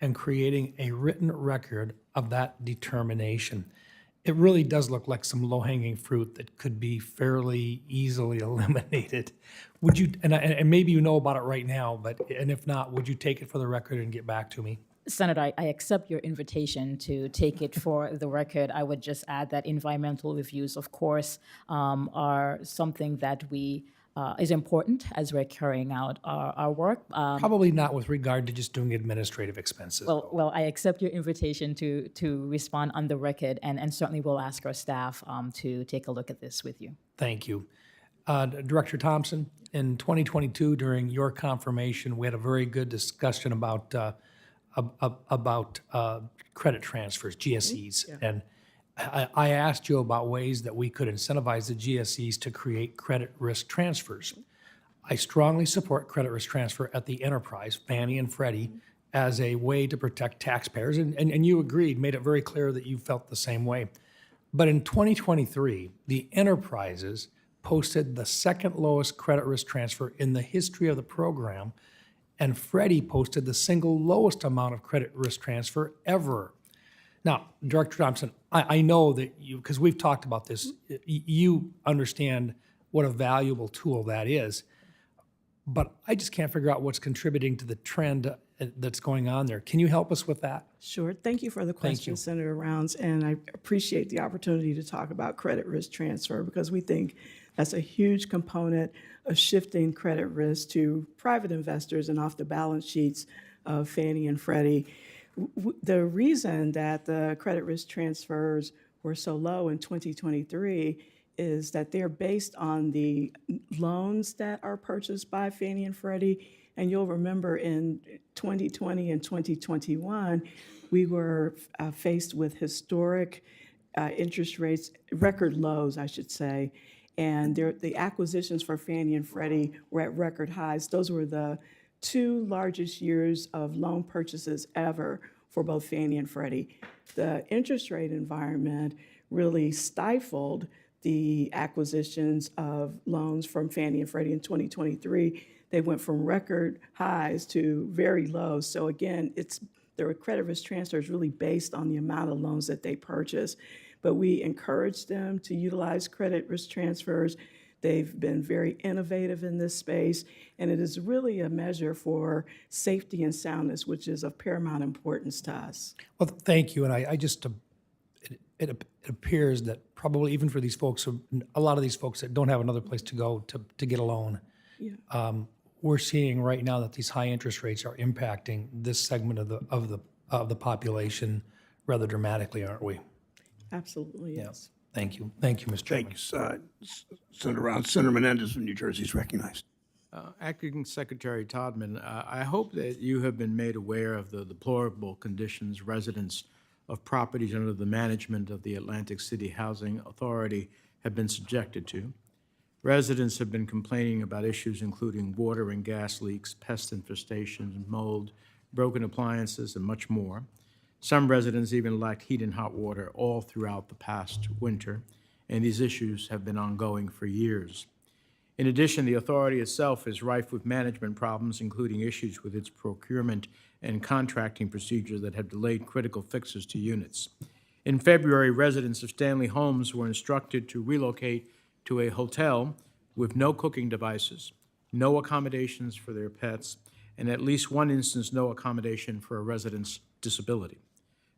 and creating a written record of that determination? It really does look like some low-hanging fruit that could be fairly easily eliminated. Would you, and maybe you know about it right now, and if not, would you take it for the record and get back to me? Senator, I accept your invitation to take it for the record. I would just add that environmental reviews, of course, are something that is important as we're carrying out our work. Probably not with regard to just doing administrative expenses. Well, I accept your invitation to respond on the record, and certainly we'll ask our staff to take a look at this with you. Thank you. Director Thompson, in 2022, during your confirmation, we had a very good discussion about credit transfers, GSEs. Yeah. And I asked you about ways that we could incentivize the GSEs to create credit risk transfers. I strongly support credit risk transfer at the enterprise, Fannie and Freddie, as a way to protect taxpayers. And you agreed, made it very clear that you felt the same way. But in 2023, the enterprises posted the second lowest credit risk transfer in the history of the program, and Freddie posted the single lowest amount of credit risk transfer ever. Now, Director Thompson, I know that you, because we've talked about this, you understand what a valuable tool that is, but I just can't figure out what's contributing to the trend that's going on there. Can you help us with that? Sure. Thank you for the question, Senator Rounds, and I appreciate the opportunity to talk about credit risk transfer because we think that's a huge component of shifting credit risk to private investors and off the balance sheets of Fannie and Freddie. The reason that the credit risk transfers were so low in 2023 is that they're based on the loans that are purchased by Fannie and Freddie. And you'll remember in 2020 and 2021, we were faced with historic interest rates, record lows, I should say. And the acquisitions for Fannie and Freddie were at record highs. Those were the two largest years of loan purchases ever for both Fannie and Freddie. The interest rate environment really stifled the acquisitions of loans from Fannie and Freddie in 2023. They went from record highs to very low. So again, their credit risk transfer is really based on the amount of loans that they purchase. But we encourage them to utilize credit risk transfers. They've been very innovative in this space, and it is really a measure for safety and soundness, which is of paramount importance to us. Well, thank you, and I just, it appears that probably even for these folks, a lot of these folks that don't have another place to go to get a loan, we're seeing right now that these high interest rates are impacting this segment of the population rather dramatically, aren't we? Absolutely, yes. Thank you, Mr. Chairman. Thanks, Sen Rounds. Senator Menendez from New Jersey is recognized. Acting Secretary Todman, I hope that you have been made aware of the deplorable conditions residents of properties under the management of the Atlantic City Housing Authority have been subjected to. Residents have been complaining about issues including water and gas leaks, pest infestations, mold, broken appliances, and much more. Some residents even lacked heat and hot water all throughout the past winter, and these issues have been ongoing for years. In addition, the authority itself is rife with management problems, including issues with its procurement and contracting procedures that have delayed critical fixes to units. In February, residents of Stanley Homes were instructed to relocate to a hotel with no cooking devices, no accommodations for their pets, and at least one instance, no accommodation for a resident's disability.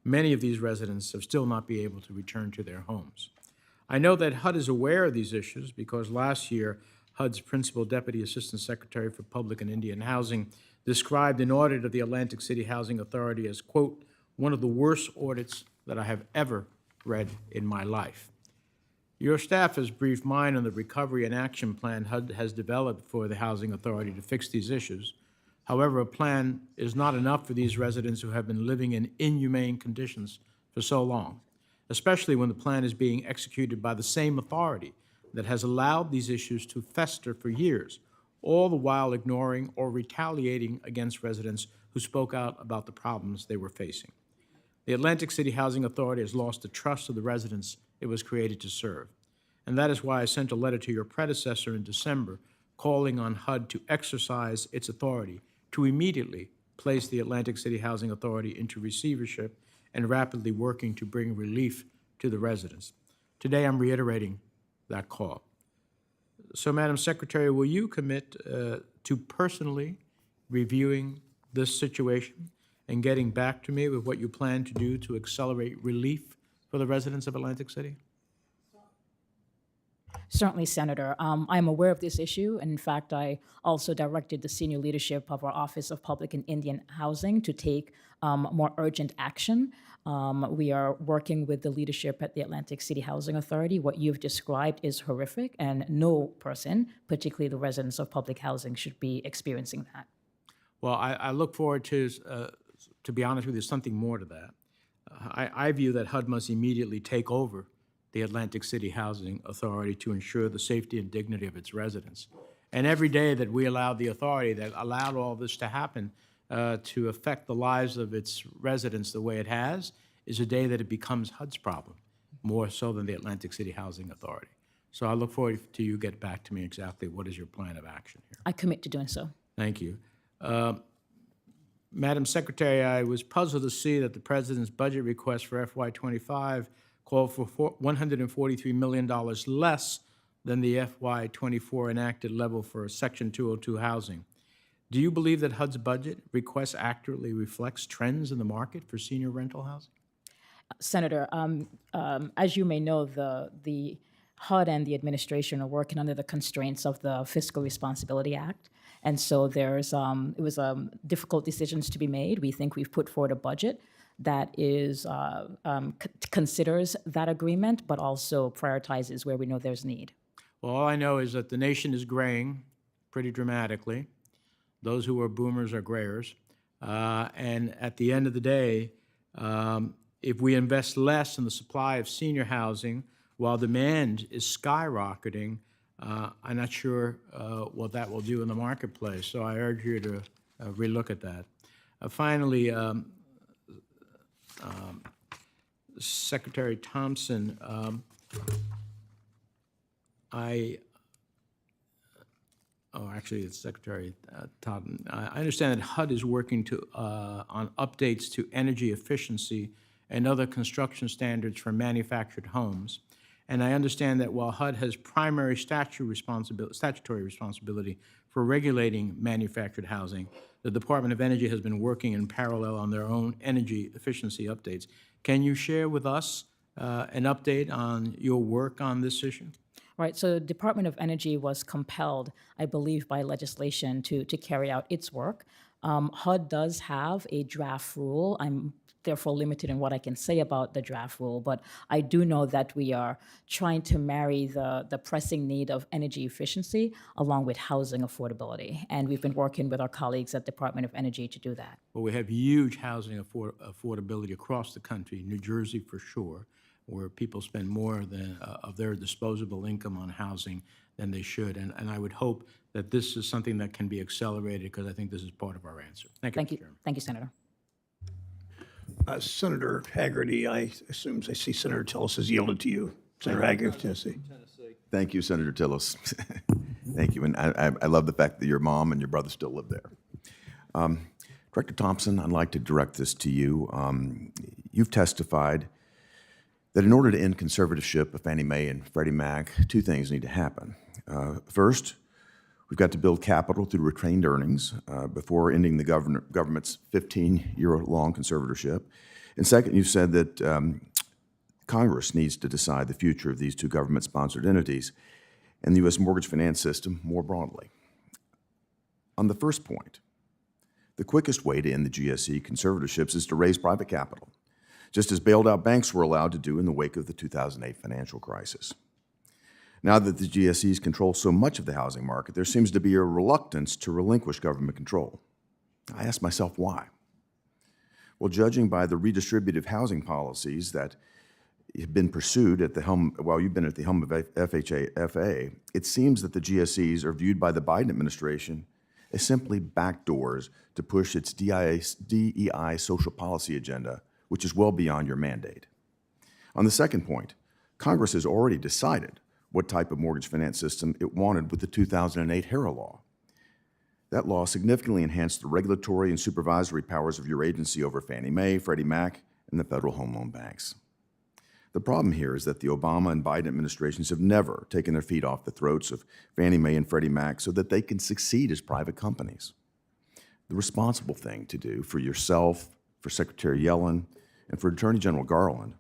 Many of these residents have still not been able to return to their homes. I know that HUD is aware of these issues because last year, HUD's Principal Deputy Assistant Secretary for Public and Indian Housing described an audit of the Atlantic City Housing Authority as, quote, one of the worst audits that I have ever read in my life. Your staff has briefed mine on the recovery and action plan HUD has developed for the Housing Authority to fix these issues. However, a plan is not enough for these residents who have been living in inhumane conditions for so long, especially when the plan is being executed by the same authority that has allowed these issues to fester for years, all the while ignoring or retaliating against residents who spoke out about the problems they were facing. The Atlantic City Housing Authority has lost the trust of the residents it was created to serve. And that is why I sent a letter to your predecessor in December calling on HUD to exercise its authority to immediately place the Atlantic City Housing Authority into receivership and rapidly working to bring relief to the residents. Today, I'm reiterating that call. So, Madam Secretary, will you commit to personally reviewing this situation and getting back to me with what you plan to do to accelerate relief for the residents of Atlantic City? Certainly, Senator. I'm aware of this issue. In fact, I also directed the senior leadership of our Office of Public and Indian Housing to take more urgent action. We are working with the leadership at the Atlantic City Housing Authority. What you've described is horrific, and no person, particularly the residents of public housing, should be experiencing that. Well, I look forward to be honest with you, something more to that. I view that HUD must immediately take over the Atlantic City Housing Authority to ensure the safety and dignity of its residents. And every day that we allowed the authority that allowed all this to happen to affect the lives of its residents the way it has is a day that it becomes HUD's problem, more so than the Atlantic City Housing Authority. So I look forward to you get back to me exactly what is your plan of action here. I commit to doing so. Thank you. Madam Secretary, I was puzzled to see that the President's budget request for FY25 called for $143 million less than the FY24 enacted level for Section 202 housing. Do you believe that HUD's budget request accurately reflects trends in the market for senior rental housing? Senator, as you may know, the HUD and the administration are working under the constraints of the Fiscal Responsibility Act. And so it was difficult decisions to be made. We think we've put forward a budget that is considers that agreement, but also prioritizes where we know there's need. Well, all I know is that the nation is graying pretty dramatically. Those who are boomers are grayers. And at the end of the day, if we invest less in the supply of senior housing while demand is skyrocketing, I'm not sure what that will do in the marketplace. So I urge you to relook at that. Finally, Secretary Thompson, actually, it's Secretary Todman. I understand that HUD is working on updates to energy efficiency and other construction standards for manufactured homes. And I understand that while HUD has primary statutory responsibility for regulating manufactured housing, the Department of Energy has been working in parallel on their own energy efficiency updates. Can you share with us an update on your work on this issue? Right, so the Department of Energy was compelled, I believe, by legislation to carry out its work. HUD does have a draft rule. I'm therefore limited in what I can say about the draft rule, but I do know that we are trying to marry the pressing need of energy efficiency along with housing affordability. And we've been working with our colleagues at Department of Energy to do that. Well, we have huge housing affordability across the country, New Jersey for sure, where people spend more of their disposable income on housing than they should. And I would hope that this is something that can be accelerated because I think this is part of our answer. Thank you, Thank Mr. you, Chairman. thank you, Senator. Senator Haggerty, I assume I see Senator Tillis has yielded to you. Senator Haggerty, Tennessee. Thank you, Senator Tillis. Thank you. And I love the fact that your mom and your brother still live there. Director Thompson, I'd like to direct this to you. You've testified that in order to end conservatorship of Fannie Mae and Freddie Mac, two things need to happen. First, we've got to build capital through retained earnings before ending the government's 15-year-long conservatorship. And second, you said that Congress needs to decide the future of these two government-sponsored entities and the U.S. mortgage finance system more broadly. On the first point, the quickest way to end the GSE conservatorships is to raise private capital, just as bailed-out banks were allowed to do in the wake of the 2008 financial crisis. Now that the GSEs control so much of the housing market, there seems to be a reluctance to relinquish government control. I ask myself why. Well, judging by the redistributive housing policies that have been pursued at the helm, while you've been at the helm of FHA, it seems that the GSEs are viewed by the Biden administration as simply backdoors to push its DEI social policy agenda, which is well beyond your mandate. On the second point, Congress has already decided what type of mortgage finance system it wanted with the 2008 HERA law. That law significantly enhanced the regulatory and supervisory powers of your agency over Fannie Mae, Freddie Mac, and the federal home loan banks. The problem here is that the Obama and Biden administrations have never taken their feet off the throats of Fannie Mae and Freddie Mac so that they can succeed as private companies. The responsible thing to do for yourself, for Secretary Yellen, and for Attorney General Garland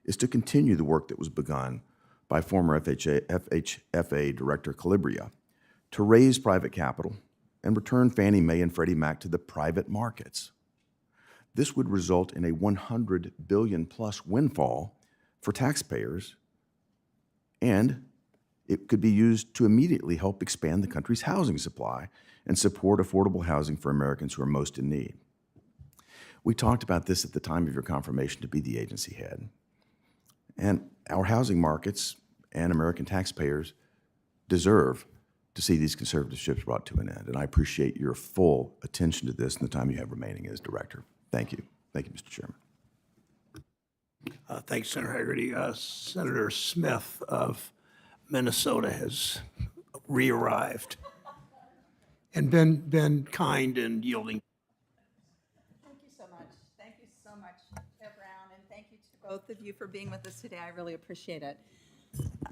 is to continue the work that was begun by former FHFA Director Calabria to raise private capital and return Fannie Mae and Freddie Mac to the private markets. This would result in a $100 billion plus windfall for taxpayers, and it could be used to immediately help expand the country's housing supply and support affordable housing for Americans who are most in need. We talked about this at the time of your confirmation to be the agency head. And our housing markets and American taxpayers deserve to see these conservatorships brought to an end. And I appreciate your full attention to this in the time you have remaining as director. Thank you. Thank you, Mr. Chairman. Thanks, Senator Haggerty. Senator Smith of Minnesota has re-arrived and been kind and yielding. Thank you so much. Thank you so much, Chair Brown, and thank you to both of you for being with us today. I really appreciate it.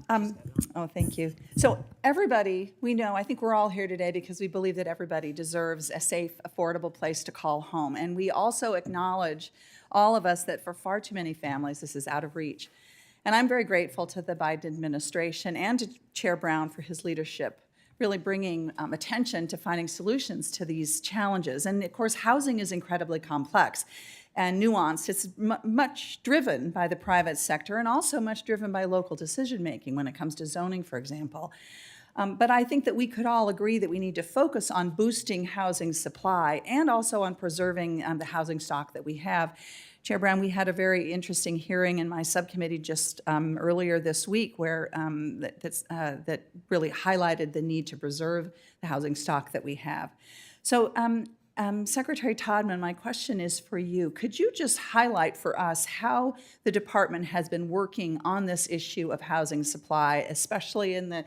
Oh, thank you. So everybody, we know, I think we're all here today because we believe that everybody deserves a safe, affordable place to call home. And we also acknowledge, all of us, that for far too many families, this is out of reach. And I'm very grateful to the Biden administration and to Chair Brown for his leadership, really bringing attention to finding solutions to these challenges. And of course, housing is incredibly complex. and nuanced. It's much driven by the private sector and also much driven by local decision-making when it comes to zoning, for example. But I think that we could all agree that we need to focus on boosting housing supply and also on preserving the housing stock that we have. Chair Brown, we had a very interesting hearing in my subcommittee just earlier this week where that really highlighted the need to preserve the housing stock that we have. So Secretary Todman, my question is for you. Could you just highlight for us how the department has been working on this issue of housing supply, especially in the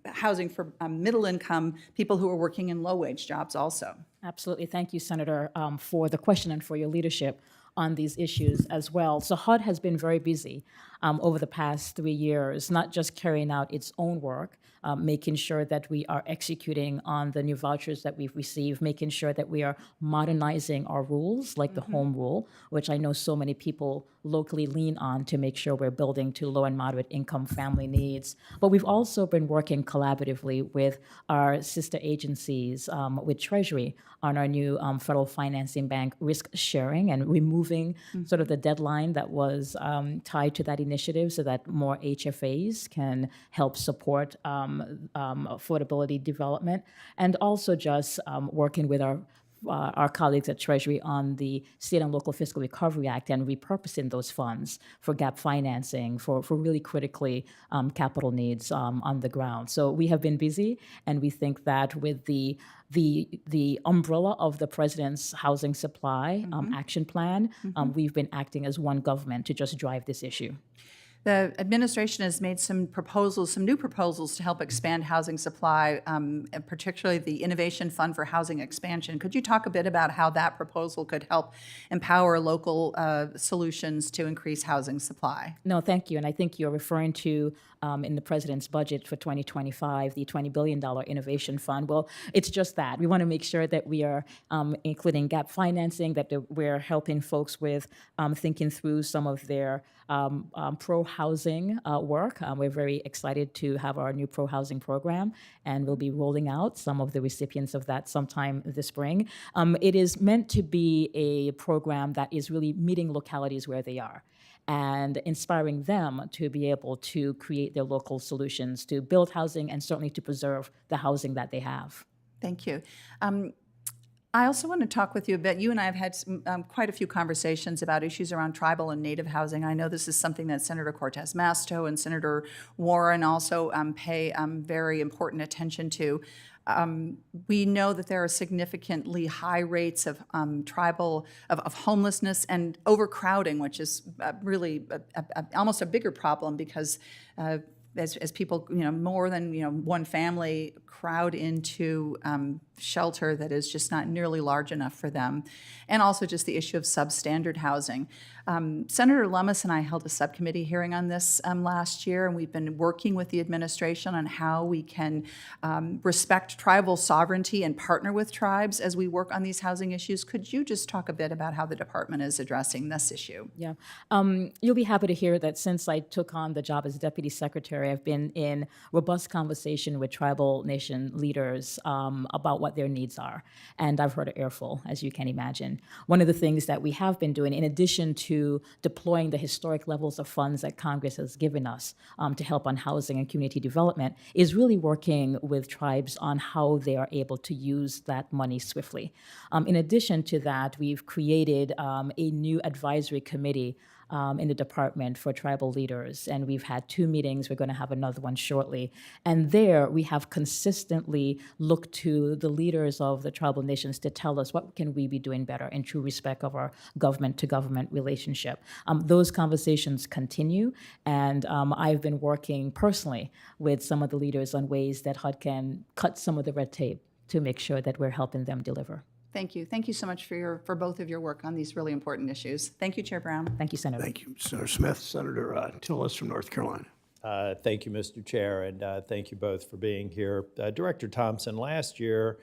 housing for middle-income people who are working in low-wage jobs also? Absolutely. Thank you, Senator, for the question and for your leadership on these issues as well. So HUD has been very busy over the past 3 years, not just carrying out its own work, making sure that we are executing on the new vouchers that we've received, making sure that we are modernizing our rules, like the home rule, which I know so many people locally lean on to make sure we're building to low and moderate income family needs. But we've also been working collaboratively with our sister agencies, with Treasury, on our new federal financing bank risk sharing and removing sort of the deadline that was tied to that initiative so that more HFAs can help support affordability development, and also just working with our colleagues at Treasury on the State and Local Fiscal Recovery Act and repurposing those funds for gap financing for really critically capital needs on the ground. So we have been busy, and we think that with the umbrella of the President's Housing Supply Action Plan, we've been acting as one government to just drive this issue. The administration has made some new proposals to help expand housing supply, and particularly the Innovation Fund for Housing Expansion. Could you talk a bit about how that proposal could help empower local solutions to increase housing supply? No, thank you. And I think you're referring to, in the President's budget for 2025, the $20 billion Innovation Fund. Well, it's just that. We want to make sure that we are including gap financing, that we're helping folks with thinking through some of their pro-housing work. We're very excited to have our new pro-housing program, and we'll be rolling out some of the recipients of that sometime this spring. It is meant to be a program that is really meeting localities where they are and inspiring them to be able to create their local solutions to build housing and certainly to preserve the housing that they have. Thank you. I also want to talk with you a bit. You and I have had quite a few conversations about issues around tribal and native housing. I know this is something that Senator Cortez Masto and Senator Warren also pay very important attention to. We know that there are significantly high rates of homelessness and overcrowding, which is really almost a bigger problem because as people, more than one family crowd into shelter that is just not nearly large enough for them, and also just the issue of substandard housing. Senator Lummis and I held a subcommittee hearing on this last year, and we've been working with the administration on how we can respect tribal sovereignty and partner with tribes as we work on these housing issues. Could you just talk a bit about how the department is addressing this issue? Yeah. You'll be happy to hear that since I took on the job as Deputy Secretary, I've been in robust conversation with tribal nation leaders about what their needs are. And I've heard an earful, as you can imagine. One of the things that we have been doing, in addition to deploying the historic levels of funds that Congress has given us to help on housing and community development, is really working with tribes on how they are able to use that money swiftly. In addition to that, we've created a new advisory committee in the department for tribal leaders, and we've had 2 meetings. We're going to have another one shortly. And there we have consistently looked to the leaders of the tribal nations to tell us what can we be doing better in true respect of our government-to-government relationship. Those conversations continue, and I've been working personally with some of the leaders on ways that HUD can cut some of the red tape to make sure that we're helping them deliver. Thank you. Thank you so much for both of your work on these really important issues. Thank you, Chair Brown. Thank you, Senator. Thank you, Senator Smith. Senator Tillis from North Carolina. Thank you, Mr. Chair, and thank you both for being here. Director Thompson, last year,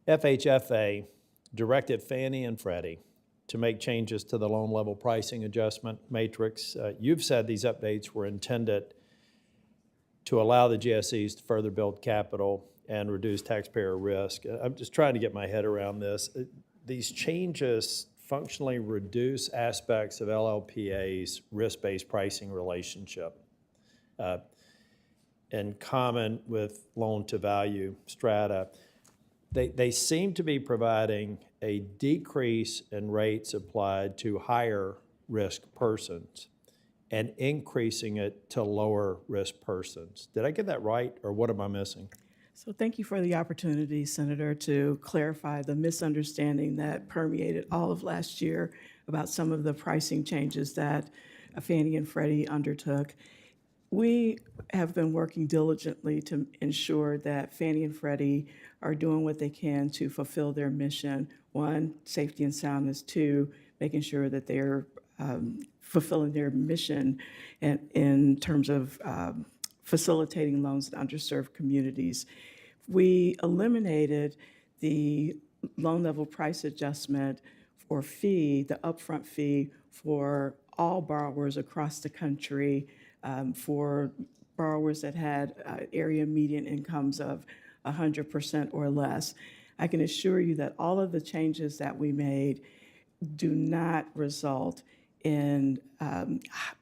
FHFA directed Fannie and Freddie to make changes to the loan level pricing adjustment matrix. You've said these updates were intended to allow the GSEs to further build capital and reduce taxpayer risk. I'm just trying to get my head around this. These changes functionally reduce aspects of LLPA's risk-based pricing relationship. In common with loan-to-value strata, they seem to be providing a decrease in rates applied to higher risk persons and increasing it to lower risk persons. Did I get that right, or what am I missing? So thank you for the opportunity, Senator, to clarify the misunderstanding that permeated all of last year about some of the pricing changes that Fannie and Freddie undertook. We have been working diligently to ensure that Fannie and Freddie are doing what they can to fulfill their mission. One, safety and soundness. Two, making sure that they're fulfilling their mission in terms of facilitating loans in underserved communities. We eliminated the loan level price adjustment or fee, the upfront fee for all borrowers across the country, for borrowers that had area median incomes of 100% or less. I can assure you that all of the changes that we made do not result in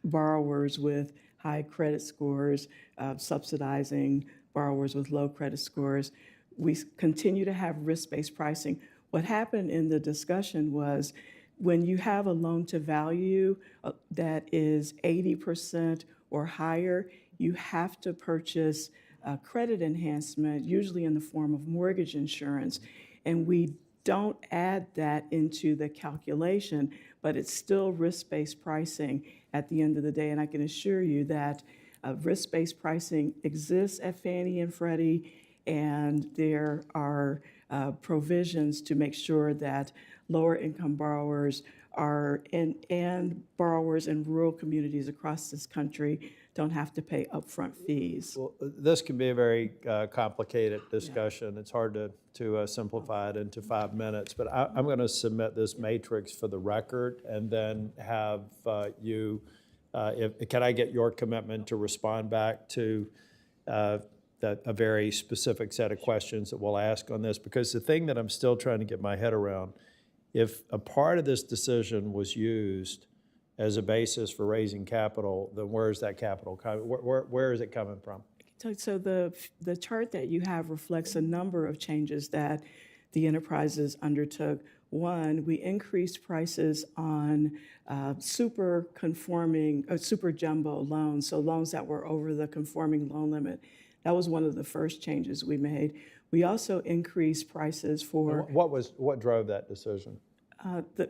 borrowers with high credit scores subsidizing borrowers with low credit scores. We continue to have risk-based pricing. What happened in the discussion was when you have a loan to value that is 80% or higher, you have to purchase credit enhancement, usually in the form of mortgage insurance. And we don't add that into the calculation, but it's still risk-based pricing at the end of the day. And I can assure you that risk-based pricing exists at Fannie and Freddie, and there are provisions to make sure that lower income borrowers and borrowers in rural communities across this country don't have to pay upfront fees. Well, this can be a very complicated discussion. It's hard to simplify it into 5 minutes, but I'm going to submit this matrix for the record and then have you, can I get your commitment to respond back to a very specific set of questions that we'll ask on this? Because the thing that I'm still trying to get my head around, if a part of this decision was used as a basis for raising capital, then where is that capital coming? Where is it coming from? So the chart that you have reflects a number of changes that the enterprises undertook. One, we increased prices on super jumbo loans, so loans that were over the conforming loan limit. That was one of the first changes we made. We also increased prices for... What drove that decision?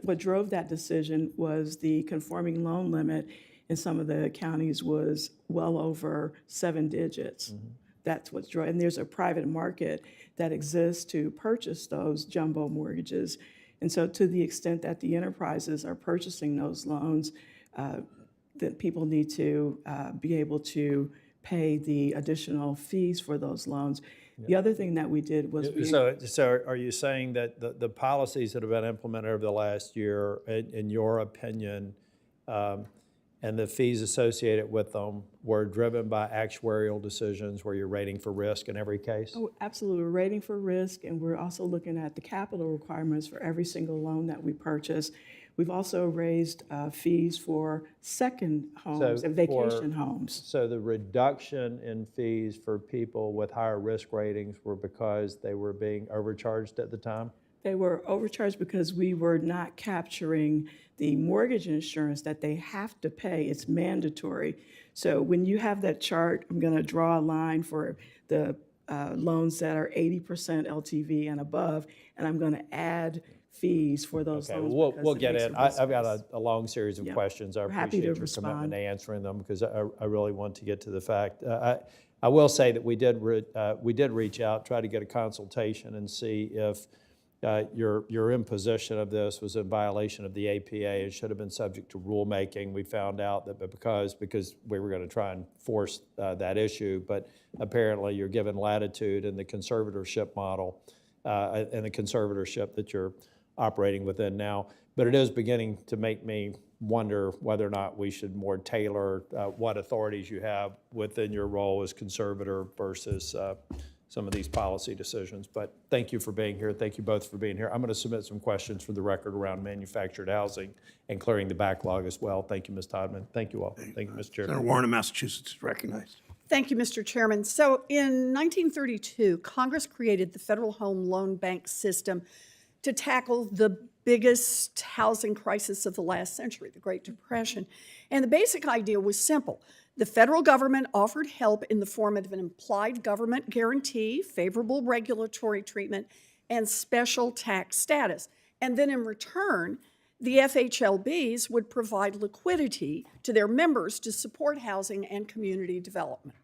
What drove that decision was the conforming loan limit in some of the counties was well over 7 digits. Mm-hmm. That's what drove, and there's a private market that exists to purchase those jumbo mortgages. And so to the extent that the enterprises are purchasing those loans, that people need to be able to pay the additional fees for those loans. Yeah. The other thing that we did was... So are you saying that the policies that have been implemented over the last year, in your opinion, and the fees associated with them were driven by actuarial decisions where you're rating for risk in every case? Oh, absolutely. We're rating for risk, and we're also looking at the capital requirements for every single loan that we purchase. We've also raised fees for second homes and vacation homes. So the reduction in fees for people with higher risk ratings were because they were being overcharged at the time? They were overcharged because we were not capturing the mortgage insurance that they have to pay. It's mandatory. So when you have that chart, I'm going to draw a line for the loans that are 80% LTV and above, and I'm going to add fees for those loans. We'll get in. I've got a long series of questions. I appreciate your commitment to answering them because I really want to get to the fact. I will say that we did reach out, try to get a consultation and see if your imposition of this was in violation of the APA and should have been subject to rulemaking. We found out that because we were going to try and force that issue, but apparently you're given latitude in the conservatorship model and the conservatorship that you're operating within now. But it is beginning to make me wonder whether or not we should more tailor what authorities you have within your role as conservator versus some of these policy decisions. But thank you for being here. Thank you both for being here. I'm going to submit some questions for the record around manufactured housing and clearing the backlog as well. Thank you, Ms. Todman. Thank you all. Thank you, Mr. Chair. Senator Warren of Massachusetts is recognized. Thank you, Mr. Chairman. So in 1932, Congress created the Federal Home Loan Bank system to tackle the biggest housing crisis of the last century, the Great Depression. And the basic idea was simple. The federal government offered help in the form of an implied government guarantee, favorable regulatory treatment, and special tax status. And then in return, the FHLBs would provide liquidity to their members to support housing and community development.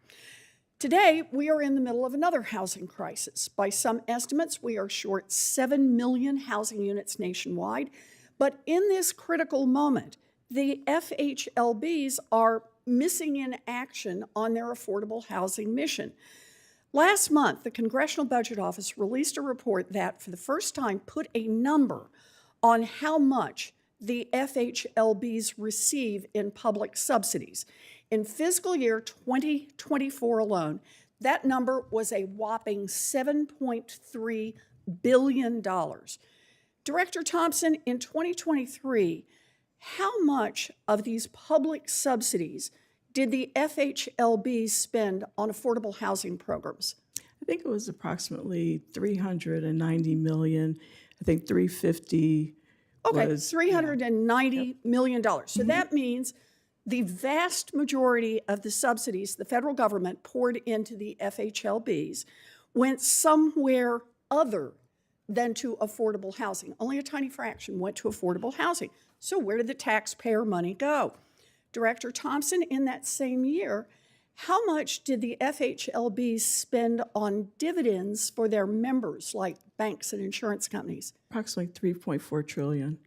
Today, we are in the middle of another housing crisis. By some estimates, we are short 7 million housing units nationwide. But in this critical moment, the FHLBs are missing in action on their affordable housing mission. Last month, the Congressional Budget Office released a report that, for the first time, put a number on how much the FHLBs receive in public subsidies. In fiscal year 2024 alone, that number was a whopping $7.3 billion. Director Thompson, in 2023, how much of these public subsidies did the FHLB spend on affordable housing programs? I think it was approximately 390 million. I think 350 Okay, was $390 million. So that means the vast majority of the subsidies the federal government poured into the FHLBs went somewhere other than to affordable housing. Only a tiny fraction went to affordable housing. So where did the taxpayer money go? Director Thompson, in that same year, how much did the FHLBs spend on dividends for their members, like banks and insurance companies? approximately 3.4 trillion.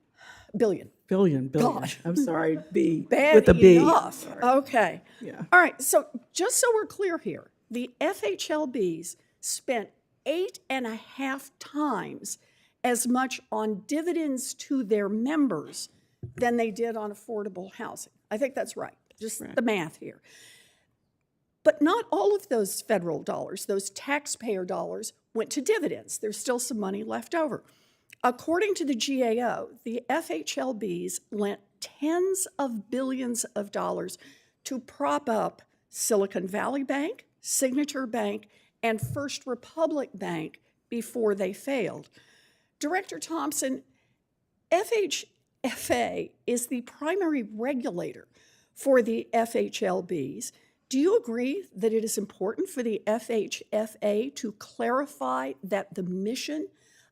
Billion. Billion. God. I'm sorry, B. Bad with a B. enough. Sorry. Okay. Yeah. All right. So just so we're clear here, the FHLBs spent 8.5 times as much on dividends to their members than they did on affordable housing. I think that's right. Just the math here. But not all of those federal dollars, those taxpayer dollars, went to dividends. There's still some money left over. According to the GAO, the FHLBs lent tens of billions of dollars to prop up Silicon Valley Bank, Signature Bank, and First Republic Bank before they failed. Director Thompson, FHFA is the primary regulator for the FHLBs. Do you agree that it is important for the FHFA to clarify that the mission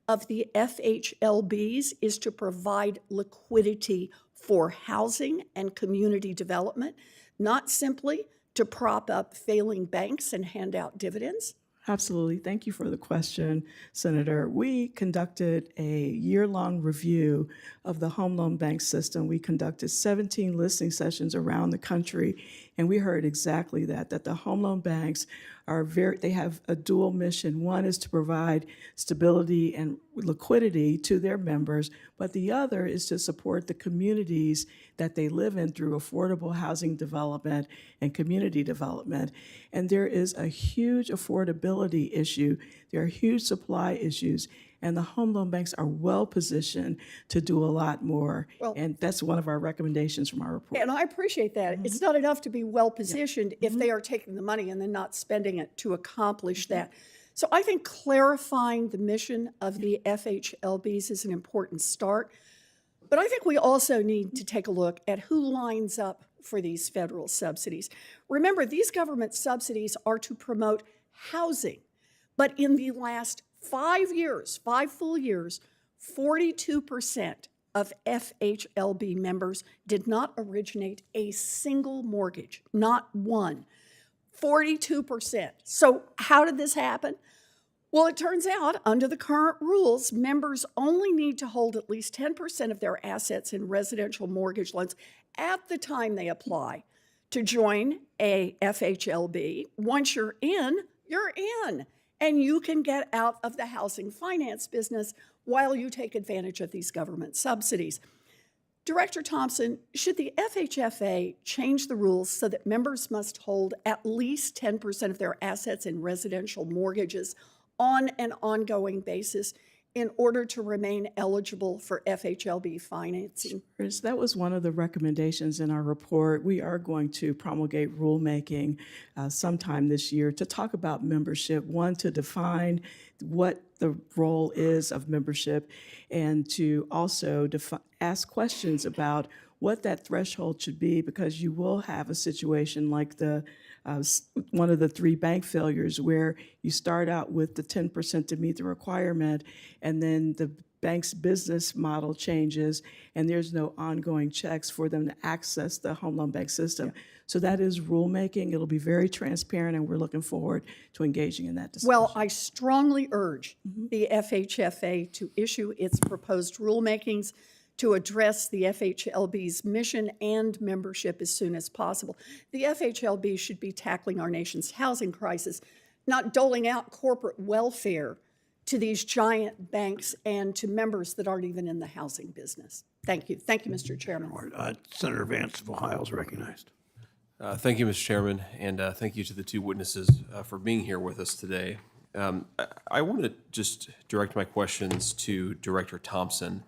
of the FHLBs is to provide liquidity for housing and community development, not simply to prop up failing banks and hand out dividends? Absolutely. Thank you for the question, Senator. We conducted a year-long review of the home loan bank system. We conducted 17 listening sessions around the country, and we heard exactly that the home loan banks they have a dual mission. One is to provide stability and liquidity to their members, but the other is to support the communities that they live in through affordable housing development and community development. And there is a huge affordability issue. There are huge supply issues, and the home loan banks are well positioned to do a lot more. And that's one of our recommendations from our report. And I appreciate that. It's not enough to be well-positioned if they are taking the money and then not spending it to accomplish that. So I think clarifying the mission of the FHLBs is an important start. But I think we also need to take a look at who lines up for these federal subsidies. Remember, these government subsidies are to promote housing. But in the last 5 years, 5 full years, 42% of FHLB members did not originate a single mortgage, not one. 42%. So how did this happen? Well, it turns out, under the current rules, members only need to hold at least 10% of their assets in residential mortgage loans at the time they apply to join a FHLB. Once you're in, and you can get out of the housing finance business while you take advantage of these government subsidies. Director Thompson, should the FHFA change the rules so that members must hold at least 10% of their assets in residential mortgages on an ongoing basis in order to remain eligible for FHLB financing? Chris, that was one of the recommendations in our report. We are going to promulgate rulemaking sometime this year to talk about membership. One, to define what the role is of membership, and to also ask questions about what that threshold should be, because you will have a situation like one of the 3 bank failures where you start out with the 10% to meet the requirement, and then the bank's business model changes, and there's no ongoing checks for them to access the home loan bank system. So that is rulemaking. It'll be very transparent, and we're looking forward to engaging in that discussion. Well, I strongly urge the FHFA to issue its proposed rulemakings to address the FHLB's mission and membership as soon as possible. The FHLB should be tackling our nation's housing crisis, not doling out corporate welfare to these giant banks and to members that aren't even in the housing business. Thank you. Thank you, Mr. Chairman. Senator Vance of Ohio is recognized. Thank you, Mr. Chairman, and thank you to the 2 witnesses for being here with us today. I want to just direct my questions to Director Thompson.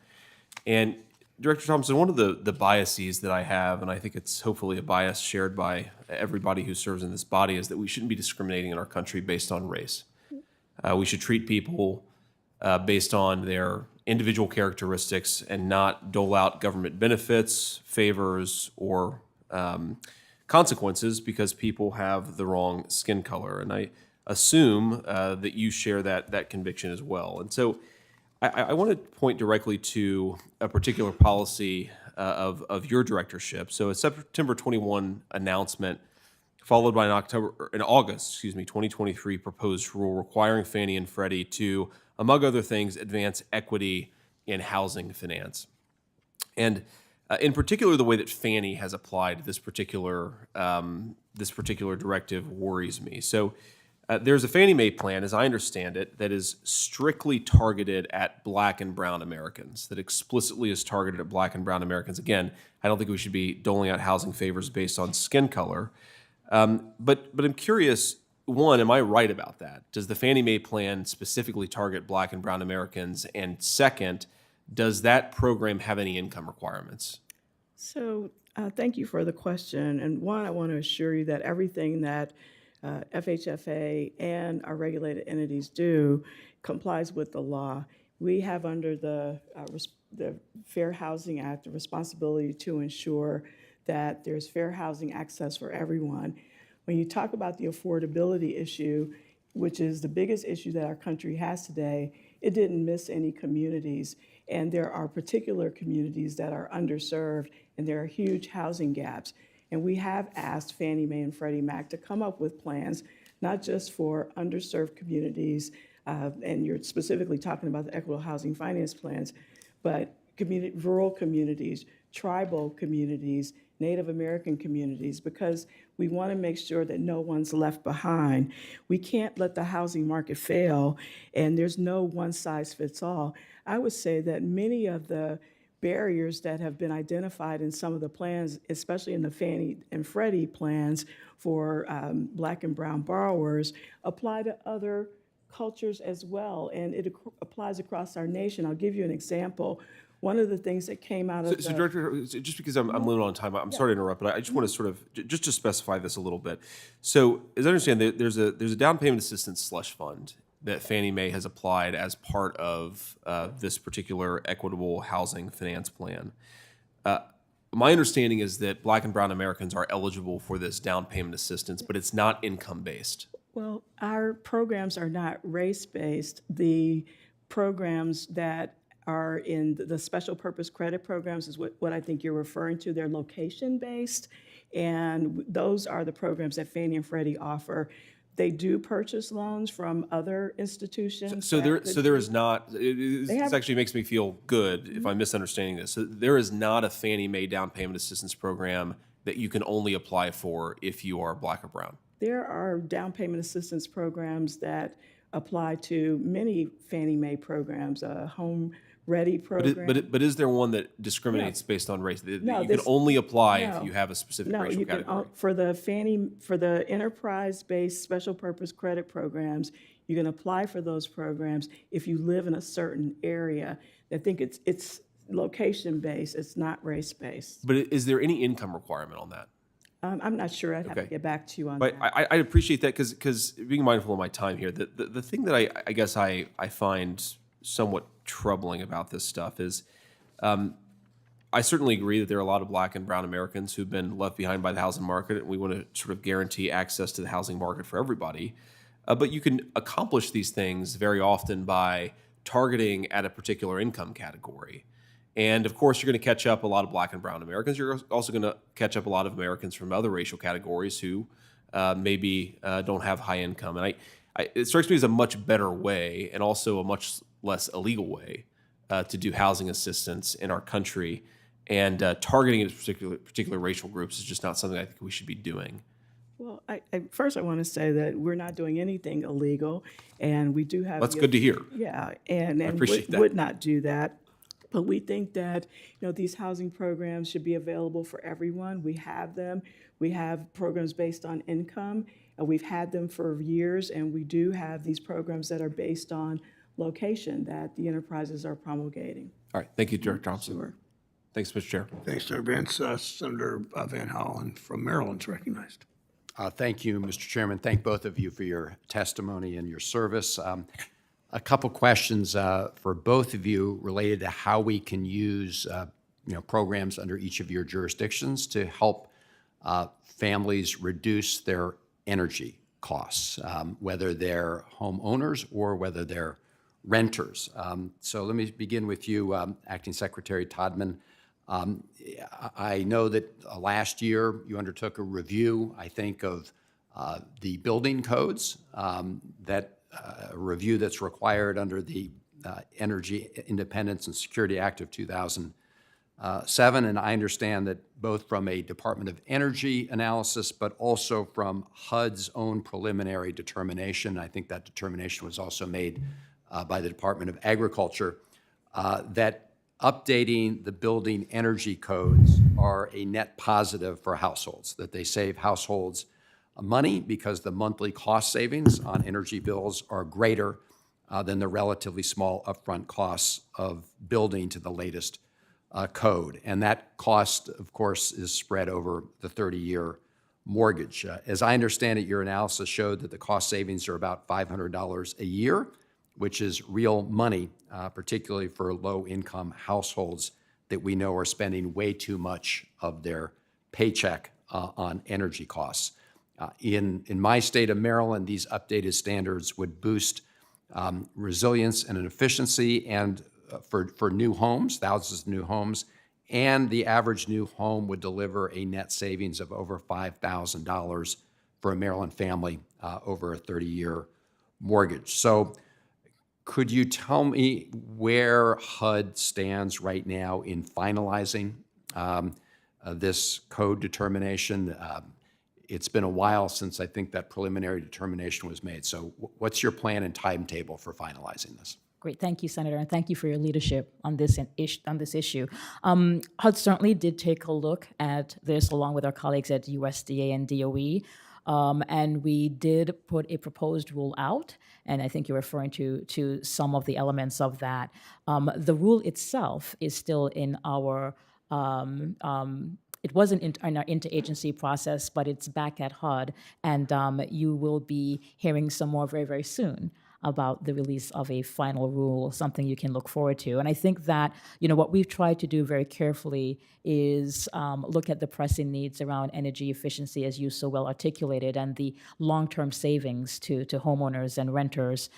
And Director Thompson, one of the biases that I have, and I think it's hopefully a bias shared by everybody who serves in this body, is that we shouldn't be discriminating in our country based on race. We should treat people based on their individual characteristics and not dole out government benefits, favors, or consequences because people have the wrong skin color. And I assume that you share that conviction as well. And so I want to point directly to a particular policy of your directorship. So a September 21 announcement followed by an August 2023 proposed rule requiring Fannie and Freddie to, among other things, advance equity in housing finance. And in particular, the way that Fannie has applied this particular directive worries me. So there's a Fannie Mae plan, as I understand it, that is strictly targeted at Black and brown Americans, that explicitly is targeted at Black and brown Americans. Again, I don't think we should be doling out housing favors based on skin color. But I'm curious, one, am I right about that? Does the Fannie Mae plan specifically target Black and brown Americans? And second, does that program have any income requirements? So thank you for the question. And one, I want to assure you that everything that FHFA and our regulated entities do complies with the law. We have under the Fair Housing Act the responsibility to ensure that there's fair housing access for everyone. When you talk about the affordability issue, which is the biggest issue that our country has today, it didn't miss any communities. And there are particular communities that are underserved, and there are huge housing gaps. And we have asked Fannie Mae and Freddie Mac to come up with plans, not just for underserved communities, and you're specifically talking about the equitable housing finance plans, but rural communities, tribal communities, Native American communities, because we want to make sure that no one's left behind. We can't let the housing market fail, and there's no one size fits all. I would say that many of the barriers that have been identified in some of the plans, especially in the Fannie and Freddie plans for Black and brown borrowers, apply to other cultures as well, and it applies across our nation. I'll give you an example. One of the things that came out of So Director, just because I'm limited on time, I'm sorry to interrupt, but I just want to sort of, just to specify this a little bit. So as I understand, there's a down payment assistance slush fund that Fannie Mae has applied as part of this particular equitable housing finance plan. My understanding is that Black and brown Americans are eligible for this down payment assistance, but it's not income-based. Well, our programs are not race-based. The programs that are in the special purpose credit programs is what I think you're referring to. They're location-based, and those are the programs that Fannie and Freddie offer. They do purchase loans from other institutions. So there is not, this actually makes me feel good if I'm misunderstanding this. So there is not a Fannie Mae down payment assistance program that you can only apply for if you are Black or brown. There are down payment assistance programs that apply to many Fannie Mae programs, home Ready program. But is there one that discriminates based on race? That No, you can this- only apply no. if you have a specific No, racial you can, category? for the enterprise-based special purpose credit programs, you can apply for those programs if you live in a certain area. I think it's location-based, it's not race-based. But is there any income requirement on that? I'm not sure, I'd have to Okay. get back to you on But that. I appreciate that because being mindful of my time here, the thing that I guess I find somewhat troubling about this stuff is I certainly agree that there are a lot of Black and brown Americans who've been left behind by the housing market, and we want to sort of guarantee access to the housing market for everybody. But you can accomplish these things very often by targeting at a particular income category. And of course, you're going to catch up a lot of Black and brown Americans. You're also going to catch up a lot of Americans from other racial categories who maybe don't have high income. And it strikes me as a much better way, and also a much less illegal way, to do housing assistance in our country. And targeting it at particular racial groups is just not something I think we should be doing. Well, first I want to say that we're not doing anything illegal, and we do have. That's good to hear. Yeah, and appreciate that. would not do that. But we think that, these housing programs should be available for everyone. We have them. We have programs based on income. We've had them for years, and we do have these programs that are based on location that the enterprises are promulgating. All right. Thank you, Director Thompson. Sure. Thanks, Mr. Chair. Thanks, Senator Vance. Senator Van Hollen from Maryland's recognized. Thank you, Mr. Chairman. Thank both of you for your testimony and your service. A couple questions for both of you related to how we can use programs under each of your jurisdictions to help families reduce their energy costs, whether they're homeowners or whether they're renters. So let me begin with you, Acting Secretary Todman. I know that last year you undertook a review, I think, of the building codes, a review that's required under the Energy Independence and Security Act of 2007. And I understand that both from a Department of Energy analysis, but also from HUD's own preliminary determination, I think that determination was also made by the Department of Agriculture, that updating the building energy codes are a net positive for households, that they save households money because the monthly cost savings on energy bills are greater than the relatively small upfront costs of building to the latest code. And that cost, of course, is spread over the 30-year mortgage. As I understand it, your analysis showed that the cost savings are about $500 a year, which is real money, particularly for low-income households that we know are spending way too much of their paycheck on energy costs. In my state of Maryland, these updated standards would boost resilience and efficiency and for new homes, thousands of new homes, and the average new home would deliver a net savings of over $5,000 for a Maryland family over a 30-year mortgage. So could you tell me where HUD stands right now in finalizing this code determination? It's been a while since I think that preliminary determination was made. So what's your plan and timetable for finalizing this? Great, thank you, Senator, and thank you for your leadership on this issue. HUD certainly did take a look at this along with our colleagues at USDA and DOE, and we did put a proposed rule out, and I think you're referring to some of the elements of that. The rule itself is still in our it wasn't in our interagency process, but it's back at HUD, and you will be hearing some more very, very soon about the release of a final rule, something you can look forward to. And I think that, what we've tried to do very carefully is look at the pressing needs around energy efficiency, as you so well articulated, and the long-term savings to homeowners and renters,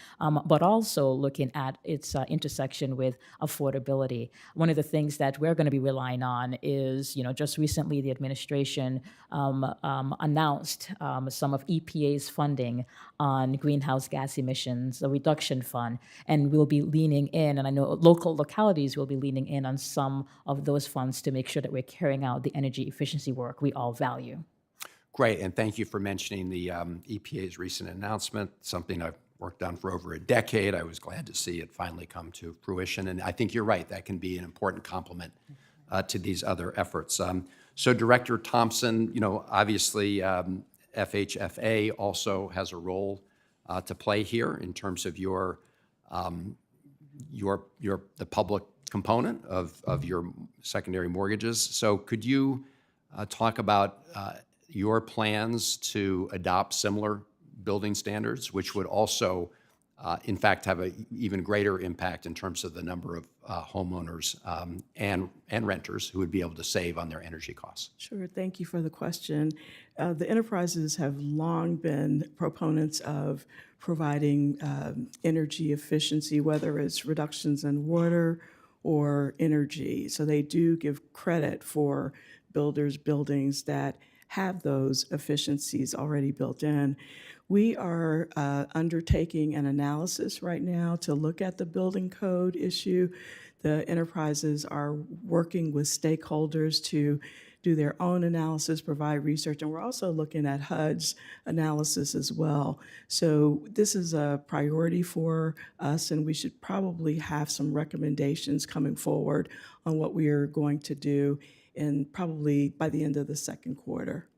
but also looking at its intersection with affordability. One of the things that we're going to be relying on is, just recently the administration announced some of EPA's funding on greenhouse gas emissions, a reduction fund, and we'll be leaning in, and I know localities will be leaning in on some of those funds to make sure that we're carrying out the energy efficiency work we all value. Great, and thank you for mentioning the EPA's recent announcement, something I've worked on for over a decade. I was glad to see it finally come to fruition. And I think you're right, that can be an important complement to these other efforts. So Director Thompson, obviously FHFA also has a role to play here in terms of the public component of your secondary mortgages. So could you talk about your plans to adopt similar building standards, which would also, in fact, have an even greater impact in terms of the number of homeowners and renters who would be able to save on their energy costs? Sure, thank you for the question. The enterprises have long been proponents of providing energy efficiency, whether it's reductions in water or energy. So they do give credit for buildings that have those efficiencies already built in. We are undertaking an analysis right now to look at the building code issue. The enterprises are working with stakeholders to do their own analysis, provide research, and we're also looking at HUD's analysis as well. So this is a priority for us, and we should probably have some recommendations coming forward on what we are going to do, and probably by the end of the second quarter.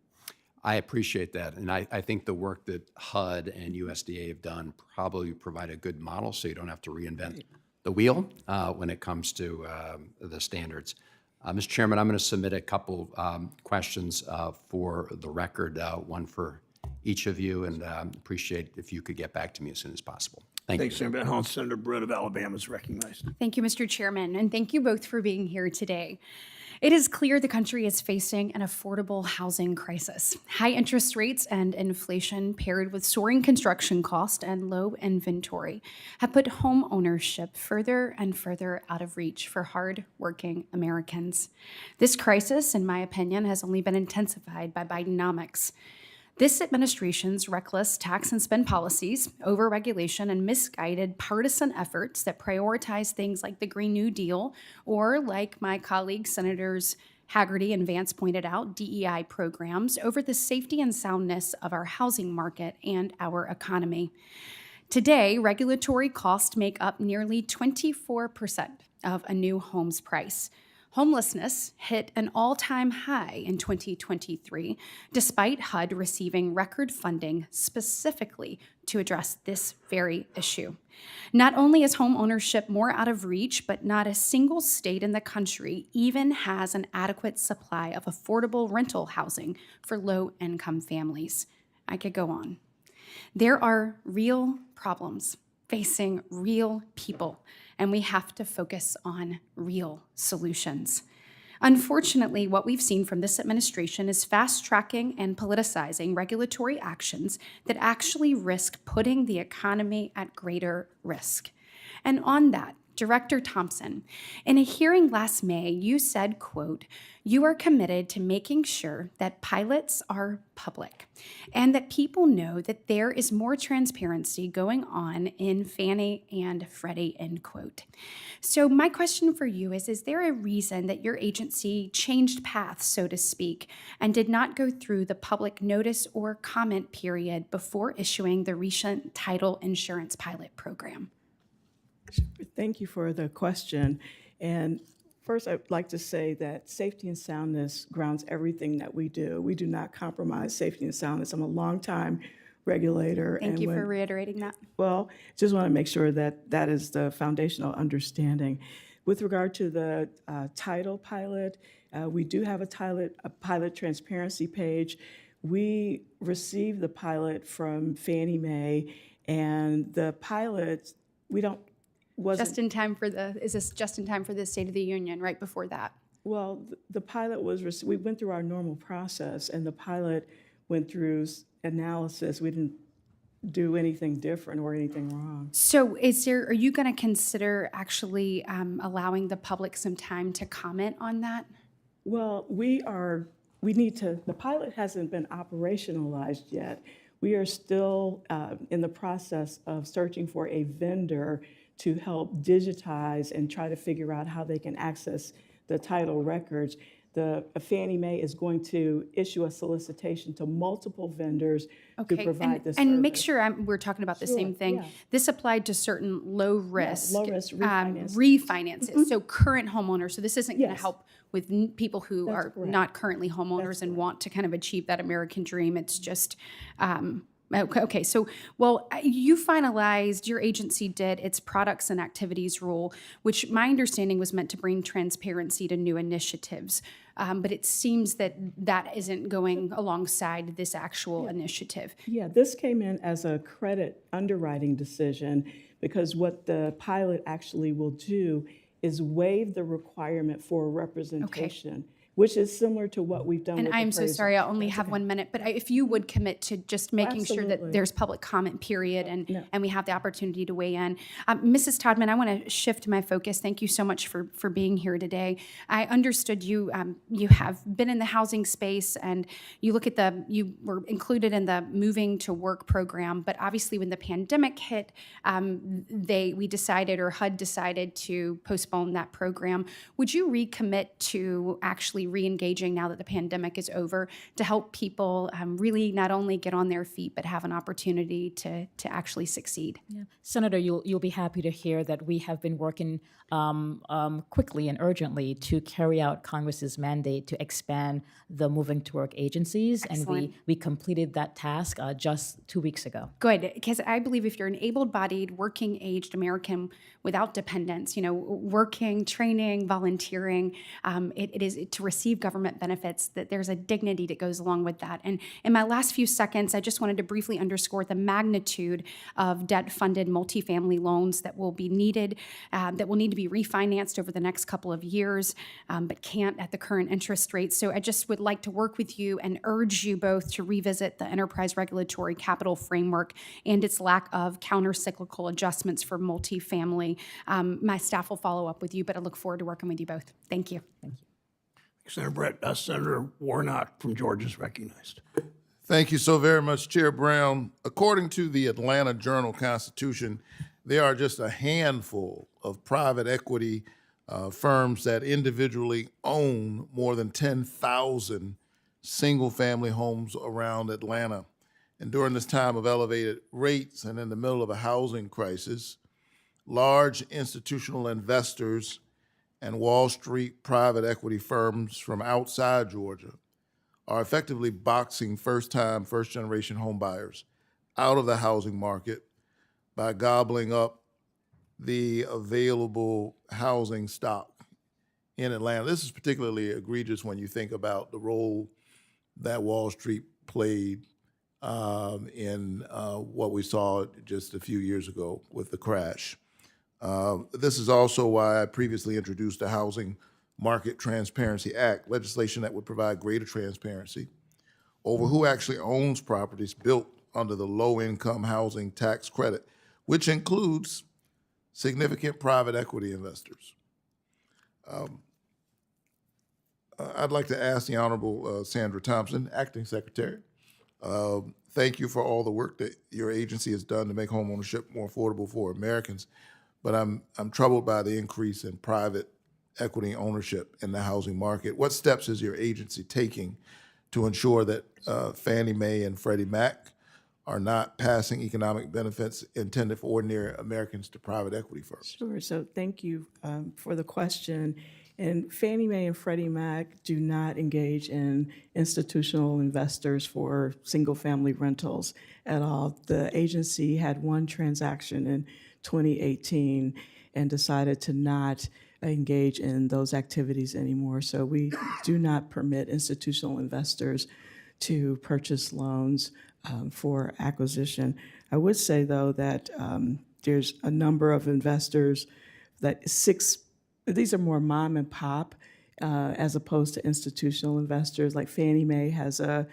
I appreciate that, and I think the work that HUD and USDA have done probably provide a good model, so you don't have to reinvent the wheel when it comes to the standards. Mr. Chairman, I'm going to submit a couple questions for the record, one for each of you, and appreciate if you could get back to me as soon as possible. Thank you. Thanks, Senator Van Hollen. Senator Britt of Alabama is recognized. Thank you, Mr. Chairman, and thank you both for being here today. It is clear the country is facing an affordable housing crisis. High interest rates and inflation paired with soaring construction cost and low inventory have put home ownership further and further out of reach for hard-working Americans. This crisis, in my opinion, has only been intensified by Bidenomics. This administration's reckless tax and spend policies, overregulation, and misguided partisan efforts that prioritize things like the Green New Deal, or like my colleagues, Senators Hagerty and Vance pointed out, DEI programs, over the safety and soundness of our housing market and our economy. Today, regulatory costs make up nearly 24% of a new home's price. Homelessness hit an all-time high in 2023, despite HUD receiving record funding specifically to address this very issue. Not only is home ownership more out of reach, but not a single state in the country even has an adequate supply of affordable rental housing for low-income families. I could go on. There are real problems facing real people, and we have to focus on real solutions. Unfortunately, what we've seen from this administration is fast-tracking and politicizing regulatory actions that actually risk putting the economy at greater risk. And on that, Director Thompson, in a hearing last May, you said, quote, "You are committed to making sure that pilots are public and that people know that there is more transparency going on in Fannie and Freddie," end quote. So my question for you is there a reason that your agency changed paths, so to speak, and did not go through the public notice or comment period before issuing the recent title insurance pilot program? Thank you for the question. And first, I'd like to say that safety and soundness grounds everything that we do. We do not compromise safety and soundness. I'm a longtime regulator. Thank you for reiterating that. Well, just want to make sure that that is the foundational understanding. With regard to the title pilot, we do have a pilot transparency page. We received the pilot from Fannie Mae, and the pilot, Just in time for is this just in time for the State of the Union, right before that? Well, the pilot we went through our normal process, and the pilot went through analysis. We didn't do anything different or anything wrong. So are you going to consider actually allowing the public some time to comment on that? Well, the pilot hasn't been operationalized yet. We are still in the process of searching for a vendor to help digitize and try to figure out how they can access the title records. The Fannie Mae is going to issue a solicitation to multiple vendors to Okay, provide this and service. make sure we're talking about the same thing. yeah. This applied to certain low-risk low-risk refinance. refinances, so current homeowners. So this isn't going to Yes. help with people who are correct. not currently homeowners and want to kind of achieve that American dream. It's just, okay, so, well, you finalized, your agency did its products and activities rule, which my understanding was meant to bring transparency to new initiatives. But it seems that that isn't going alongside this actual initiative. Yeah, this came in as a credit underwriting decision because what the pilot actually will do is waive the requirement for representation, which is similar to what we've done And with I'm so appraisal. sorry, I only have 1 minute, but if you would commit to just making sure that Absolutely. there's public comment period and we have the opportunity to weigh in. Mrs. Todman, I want to shift my focus. Thank you so much for being here today. I understood you have been in the housing space and you look at you were included in the Moving to Work program, but obviously when the pandemic hit, we decided, or HUD decided, to postpone that program. Would you recommit to actually re-engaging now that the pandemic is over to help people really not only get on their feet but have an opportunity to actually succeed? Yeah. Senator, you'll be happy to hear that we have been working quickly and urgently to carry out Congress's mandate to expand the Moving to Work agencies, Excellent. and we completed that task just 2 weeks ago. Good, because I believe if you're an able-bodied, working-aged American without dependents, working, training, volunteering, it is to receive government benefits, that there's a dignity that goes along with that. And in my last few seconds, I just wanted to briefly underscore the magnitude of debt-funded multifamily loans that will be needed, that will need to be refinanced over the next couple of years, but can't at the current interest rates. So I just would like to work with you and urge you both to revisit the enterprise regulatory capital framework and its lack of counter-cyclical adjustments for multifamily. My staff will follow up with you, but I look forward to working with you both. Thank you. Senator Brett, Senator Warnock from Georgia is recognized. Thank you so very much, Chair Brown. According to the Atlanta Journal-Constitution, there are just a handful of private equity firms that individually own more than 10,000 single-family homes around Atlanta. And during this time of elevated rates and in the middle of a housing crisis, large institutional investors and Wall Street private equity firms from outside Georgia are effectively boxing first-time, first-generation home buyers out of the housing market by gobbling up the available housing stock in Atlanta. This is particularly egregious when you think about the role that Wall Street played in what we saw just a few years ago with the crash. This is also why I previously introduced the Housing Market Transparency Act, legislation that would provide greater transparency over who actually owns properties built under the low-income housing tax credit, which includes significant private equity investors. I'd like to ask the Honorable Sandra Thompson, Acting Secretary, thank you for all the work that your agency has done to make homeownership more affordable for Americans, but I'm troubled by the increase in private equity ownership in the housing market. What steps is your agency taking to ensure that Fannie Mae and Freddie Mac are not passing economic benefits intended for ordinary Americans to private equity firms? Sure, so thank you for the question. And Fannie Mae and Freddie Mac do not engage in institutional investors for single-family rentals at all. The agency had one transaction in 2018 and decided to not engage in those activities anymore. So we do not permit institutional investors to purchase loans for acquisition. I would say, though, that there's a number of investors that these are more mom and pop as opposed to institutional investors. Like Fannie Mae has a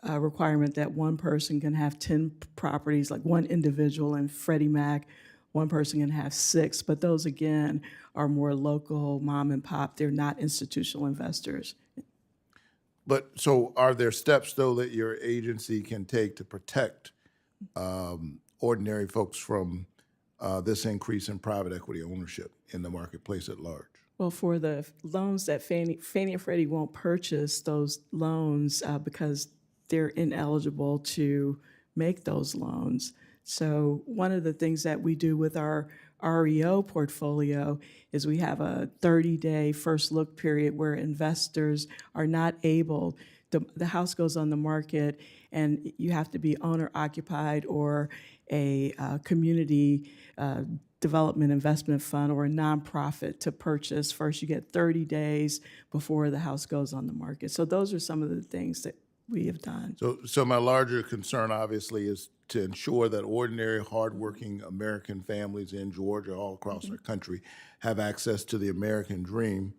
requirement that one person can have 10 properties, like one individual, and Freddie Mac, one person can have 6. But those, again, are more local mom and pop. They're not institutional investors. But so are there steps, though, that your agency can take to protect ordinary folks from this increase in private equity ownership in the marketplace at large? Well, for the loans that Fannie and Freddie won't purchase those loans because they're ineligible to make those loans. So one of the things that we do with our REO portfolio is we have a 30-day first look period where investors are not able, the house goes on the market and you have to be owner occupied or a community development investment fund or a nonprofit to purchase. First, you get 30 days before the house goes on the market. So those are some of the things that we have done. So my larger concern, obviously, is to ensure that ordinary, hardworking American families in Georgia, all across our country, have access to the American dream.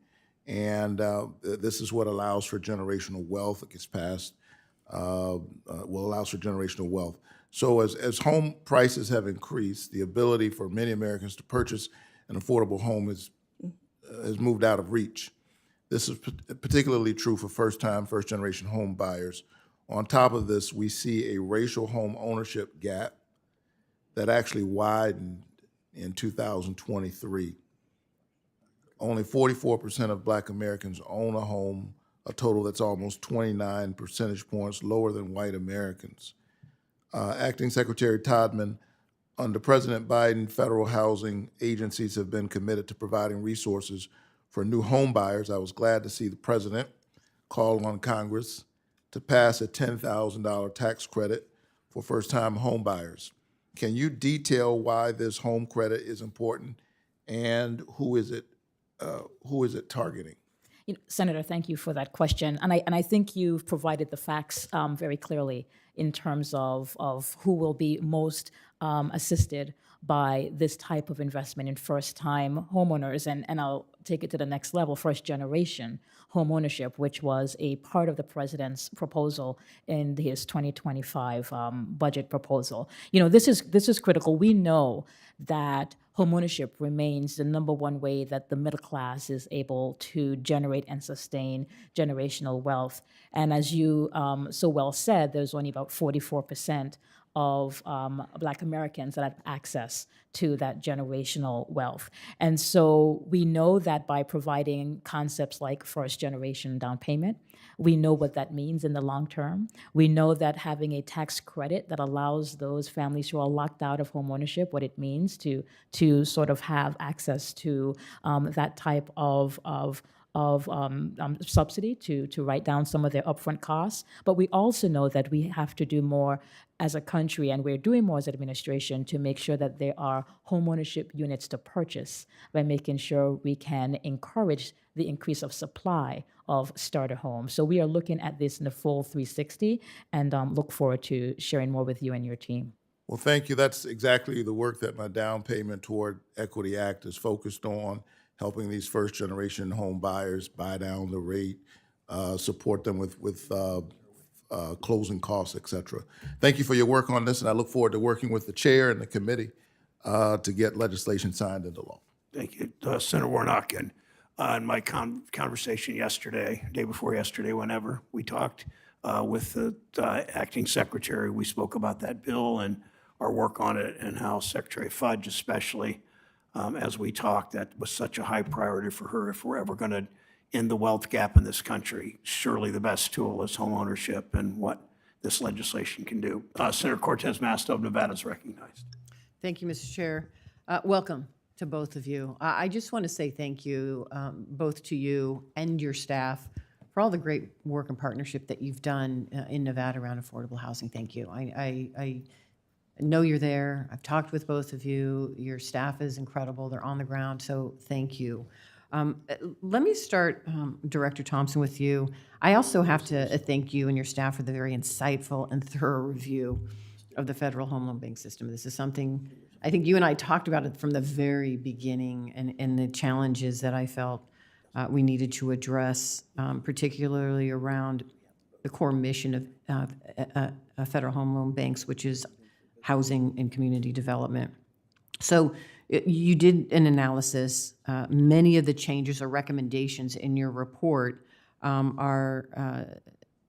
And this is what allows for generational wealth. It gets passed, allows for generational wealth. So as home prices have increased, the ability for many Americans to purchase an affordable home has moved out of reach. This is particularly true for first-generation home buyers. On top of this, we see a racial home ownership gap that actually widened in 2023. Only 44% of Black Americans own a home, a total that's almost 29 percentage points lower than white Americans. Acting Secretary Todman, under President Biden, federal housing agencies have been committed to providing resources for new home buyers. I was glad to see the president call on Congress to pass a $10,000 tax credit for first-time home buyers. Can you detail why this home credit is important and who is it targeting? Senator, thank you for that question. And I think you've provided the facts very clearly in terms of who will be most assisted by this type of investment in first-time homeowners. And I'll take it to the next level, first-generation home ownership, which was a part of the president's proposal in his 2025 budget proposal. This is critical. We know that homeownership remains the number one way that the middle class is able to generate and sustain generational wealth. And as you so well said, there's only about 44% of Black Americans that have access to that generational wealth. And so we know that by providing concepts like first-generation down payment, we know what that means in the long term. We know that having a tax credit that allows those families who are locked out of home ownership, what it means to sort of have access to that type of subsidy to write down some of their upfront costs. But we also know that we have to do more as a country, and we're doing more as an administration to make sure that there are homeownership units to purchase by making sure we can encourage the increase of supply of starter homes. So we are looking at this in the full 360 and look forward to sharing more with you and your team. Well, thank you. That's exactly the work that my Down Payment Toward Equity Act is focused on, helping these first-generation home buyers buy down the rate, support them with closing costs, et cetera. Thank you for your work on this, and I look forward to working with the chair and the committee to get legislation signed into law. Thank you, Senator Warnock. And in my conversation yesterday, day before yesterday, whenever we talked with the acting secretary, we spoke about that bill and our work on it and how Secretary Fudge especially, as we talked, that was such a high priority for her. If we're ever going to end the wealth gap in this country, surely the best tool is home ownership and what this legislation can do. Senator Cortez Masto of Nevada is recognized. Thank you, Mr. Chair. Welcome to both of you. I just want to say thank you, both to you and your staff, for all the great work and partnership that you've done in Nevada around affordable housing. Thank you. I know you're there. I've talked with both of you. Your staff is incredible. They're on the ground, so thank you. Let me start, Director Thompson, with you. I also have to thank you and your staff for the very insightful and thorough review of the federal home loan bank system. This is something, I think you and I talked about it from the very beginning, and the challenges that I felt we needed to address, particularly around the core mission of federal home loan banks, which is housing and community development. So you did an analysis. Many of the changes or recommendations in your report are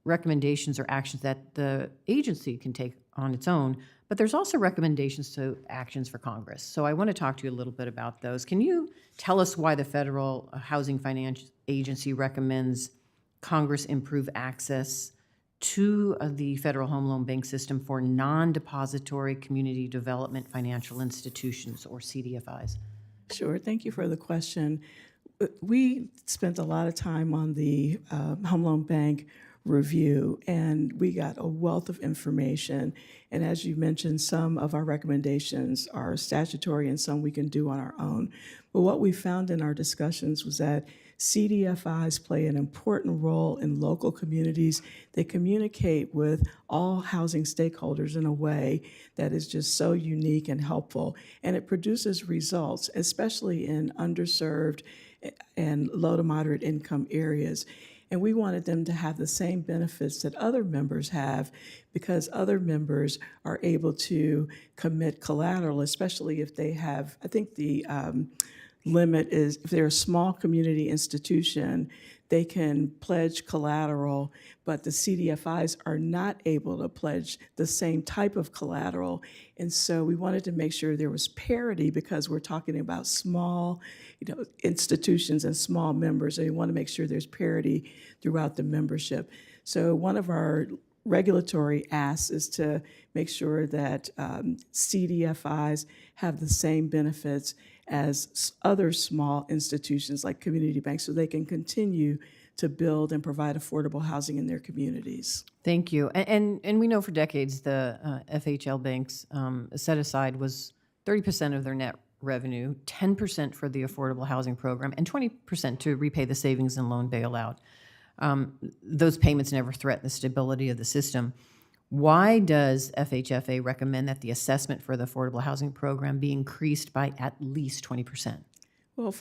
recommendations or actions that the agency can take on its own, but there's also recommendations to actions for Congress. So I want to talk to you a little bit about those. Can you tell us why the Federal Housing Finance Agency recommends Congress improve access to the Federal Home Loan Bank system for non-depository community development financial institutions, or CDFIs? Sure, thank you for the question. We spent a lot of time on the Home Loan Bank review, and we got a wealth of information. And as you mentioned, some of our recommendations are statutory and some we can do on our own. But what we found in our discussions was that CDFIs play an important role in local communities. They communicate with all housing stakeholders in a way that is just so unique and helpful. And it produces results, especially in underserved and low to moderate income areas. And we wanted them to have the same benefits that other members have, because other members are able to commit collateral, especially if they have, I think the limit is if they're a small community institution, they can pledge collateral, but the CDFIs are not able to pledge the same type of collateral. And so we wanted to make sure there was parity, because we're talking about small, institutions and small members, and we want to make sure there's parity throughout the membership. So one of our regulatory asks is to make sure that CDFIs have the same benefits as other small institutions like community banks, so they can continue to build and provide affordable housing in their communities. Thank you. And we know for decades the FHL banks set aside was 30% of their net revenue, 10% for the affordable housing program, and 20% to repay the savings and loan bailout. Those payments never threaten the stability of the system. Why does FHFA recommend that the assessment for the affordable housing program be increased by at least 20%? Well,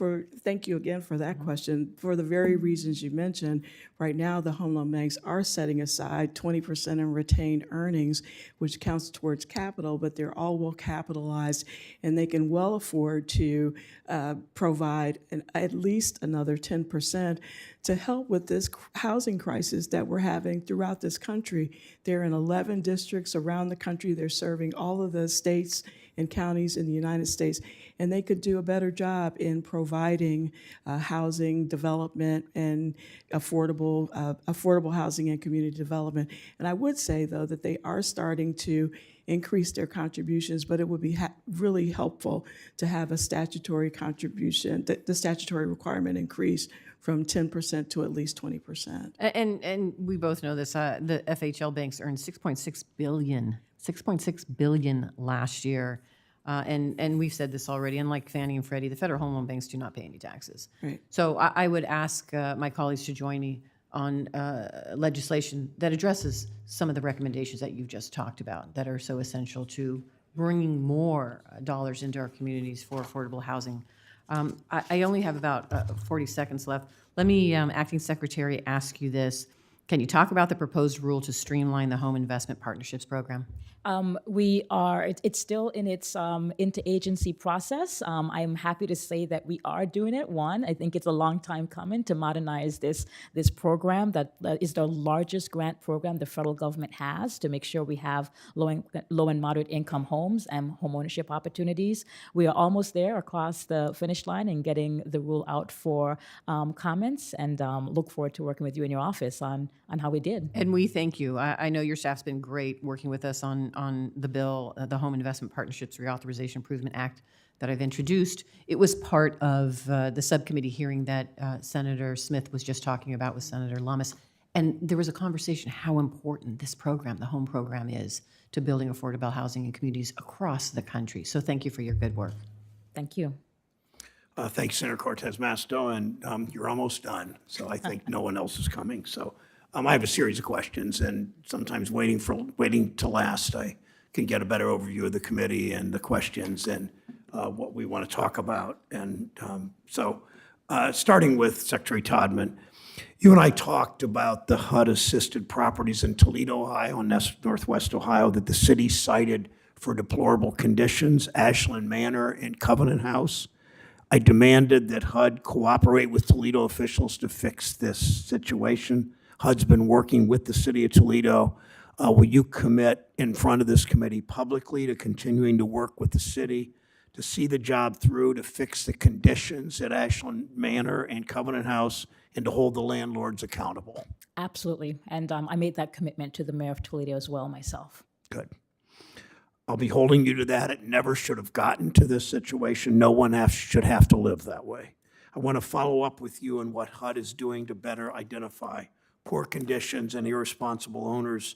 thank you again for that question. For the very reasons you mentioned, right now the home loan banks are setting aside 20% in retained earnings, which counts towards capital, but they're all well capitalized, and they can well afford to provide at least another 10% to help with this housing crisis that we're having throughout this country. They're in 11 districts around the country. They're serving all of the states and counties in the United States, and they could do a better job in providing housing development and affordable housing and community development. And I would say, though, that they are starting to increase their contributions, but it would be really helpful to have a statutory contribution, the statutory requirement increase from 10% to at least 20%. And we both know this. The FHL banks earned $6.6 billion last year. And we've said this already, unlike Fannie and Freddie, the federal home loan banks do not pay any taxes. Right. So I would ask my colleagues to join me on legislation that addresses some of the recommendations that you've just talked about that are so essential to bringing more dollars into our communities for affordable housing. I only have about 40 seconds left. Let me, Acting Secretary, ask you this. Can you talk about the proposed rule to streamline the Home Investment Partnerships Program? It's still in its interagency process. I am happy to say that we are doing it. I think it's a long time coming to modernize this program that is the largest grant program the federal government has to make sure we have low and moderate income homes and home ownership opportunities. We are almost there across the finish line and getting the rule out for comments, and look forward to working with you in your office on how we did. And we thank you. I know your staff's been great working with us on the bill, the Home Investment Partnerships Reauthorization Improvement Act that I've introduced. It was part of the subcommittee hearing that Senator Smith was just talking about with Senator Lummis. And there was a conversation how important this program, the home program, is to building affordable housing in communities across the country. So thank you for your good work. Thank you. Thanks, Senator Cortez Masto, and you're almost done, so I think no one else is coming. So I have a series of questions, and sometimes waiting to last, I can get a better overview of the committee and the questions and what we want to talk about. And so starting with Secretary Todman, you and I talked about the HUD-assisted properties in Toledo, Ohio, and Northwest Ohio that the city cited for deplorable conditions, Ashland Manor and Covenant House. I demanded that HUD cooperate with Toledo officials to fix this situation. HUD's been working with the city of Toledo Will you commit in front of this committee publicly to continuing to work with the city to see the job through, to fix the conditions at Ashland Manor and Covenant House, and to hold the landlords accountable? Absolutely. And I made that commitment to the mayor of Toledo as well myself. Good. I'll be holding you to that. It never should have gotten to this situation. No one should have to live that way. I want to follow up with you on what HUD is doing to better identify poor conditions and irresponsible owners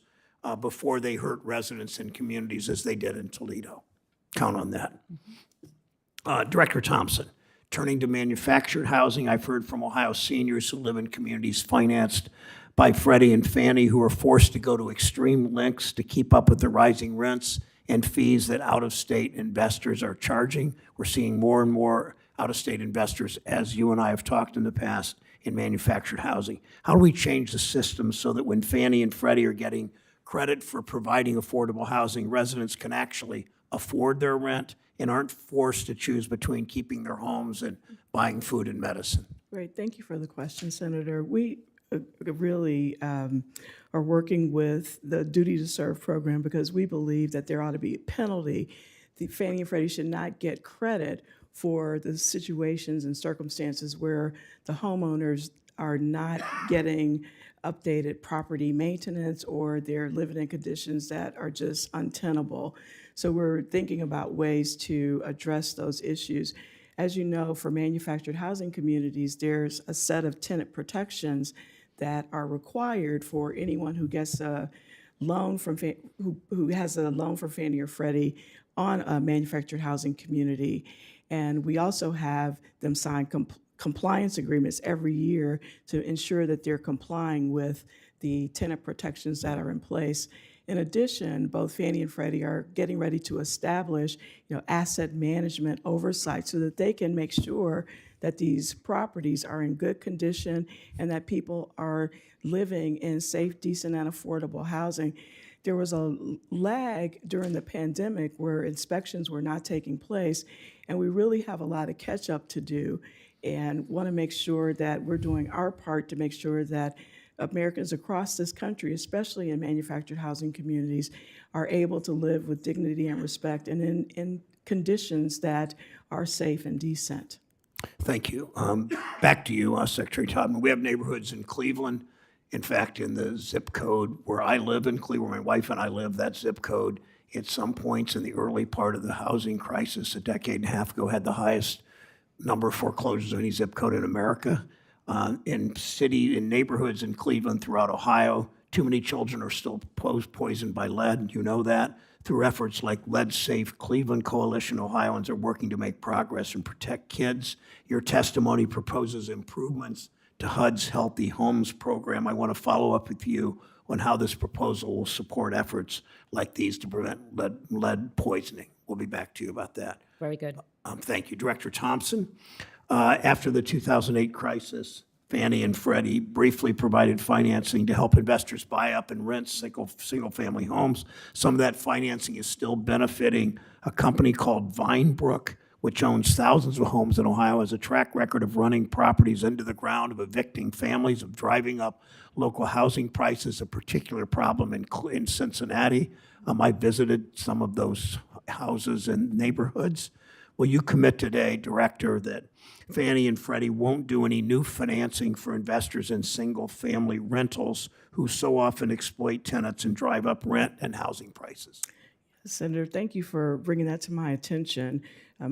before they hurt residents and communities as they did in Toledo. Count on that. Director Thompson, turning to manufactured housing, I've heard from Ohio seniors who live in communities financed by Freddie and Fannie who are forced to go to extreme lengths to keep up with the rising rents and fees that out-of-state investors are charging. We're seeing more and more out-of-state investors, as you and I have talked in the past, in manufactured housing. How do we change the system so that when Fannie and Freddie are getting credit for providing affordable housing, residents can actually afford their rent and aren't forced to choose between keeping their homes and buying food and medicine? Great, thank you for the question, Senator. We really are working with the Duty to Serve program because we believe that there ought to be a penalty. The Fannie and Freddie should not get credit for the situations and circumstances where the homeowners are not getting updated property maintenance or they're living in conditions that are just untenable. So we're thinking about ways to address those issues. As you know, for manufactured housing communities, there's a set of tenant protections that are required for anyone who gets a loan from who has a loan from Fannie or Freddie on a manufactured housing community. And we also have them sign compliance agreements every year to ensure that they're complying with the tenant protections that are in place. In addition, both Fannie and Freddie are getting ready to establish, asset management oversight so that they can make sure that these properties are in good condition and that people are living in safe, decent, and affordable housing. There was a lag during the pandemic where inspections were not taking place, and we really have a lot of catch up to do and want to make sure that we're doing our part to make sure that Americans across this country, especially in manufactured housing communities, are able to live with dignity and respect and in conditions that are safe and decent. Thank you. Back to you, Secretary Todman. We have neighborhoods in Cleveland. In fact, in the zip code where I live in Cleveland, my wife and I live, that zip code at some points in the early part of the housing crisis a decade and a half ago had the highest number of foreclosures of any zip code in America. In neighborhoods in Cleveland throughout Ohio, too many children are still poisoned by lead. You know that. Through efforts like Lead Safe Cleveland Coalition, Ohioans are working to make progress and protect kids. Your testimony proposes improvements to HUD's Healthy Homes program. I want to follow up with you on how this proposal will support efforts like these to prevent lead poisoning. We'll be back to you about that. Very good. Thank you. Director Thompson. After the 2008 crisis, Fannie and Freddie briefly provided financing to help investors buy up and rent single-family homes. Some of that financing is still benefiting a company called Vinebrook, which owns thousands of homes in Ohio, has a track record of running properties into the ground, of evicting families, of driving up local housing prices, a particular problem in Cincinnati. I visited some of those houses and neighborhoods. Will you commit today, Director, that Fannie and Freddie won't do any new financing for investors in single-family rentals who so often exploit tenants and drive up rent and housing prices? Senator, thank you for bringing that to my attention.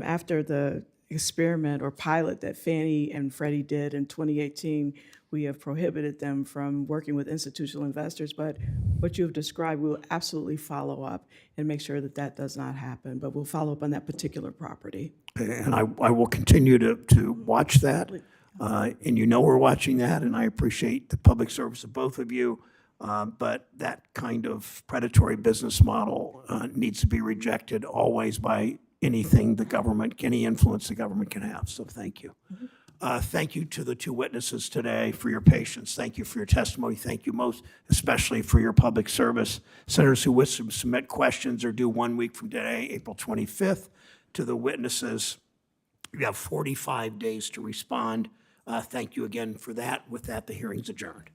After the experiment or pilot that Fannie and Freddie did in 2018, we have prohibited them from working with institutional investors, but what you have described, we will absolutely follow up and make sure that that does not happen, but we'll follow up on that particular property. And I will continue to watch that, and you know we're watching that, and I appreciate the public service of both of you, but that kind of predatory business model needs to be rejected always by anything the government, any influence the government can have, so thank you. Thank you to the two witnesses today for your patience. Thank you for your testimony. Thank you most especially for your public service. Senators who wish to submit questions are due 1 week from today, April 25th. To the witnesses, you have 45 days to respond. Thank you again for that. With that, the hearing's adjourned.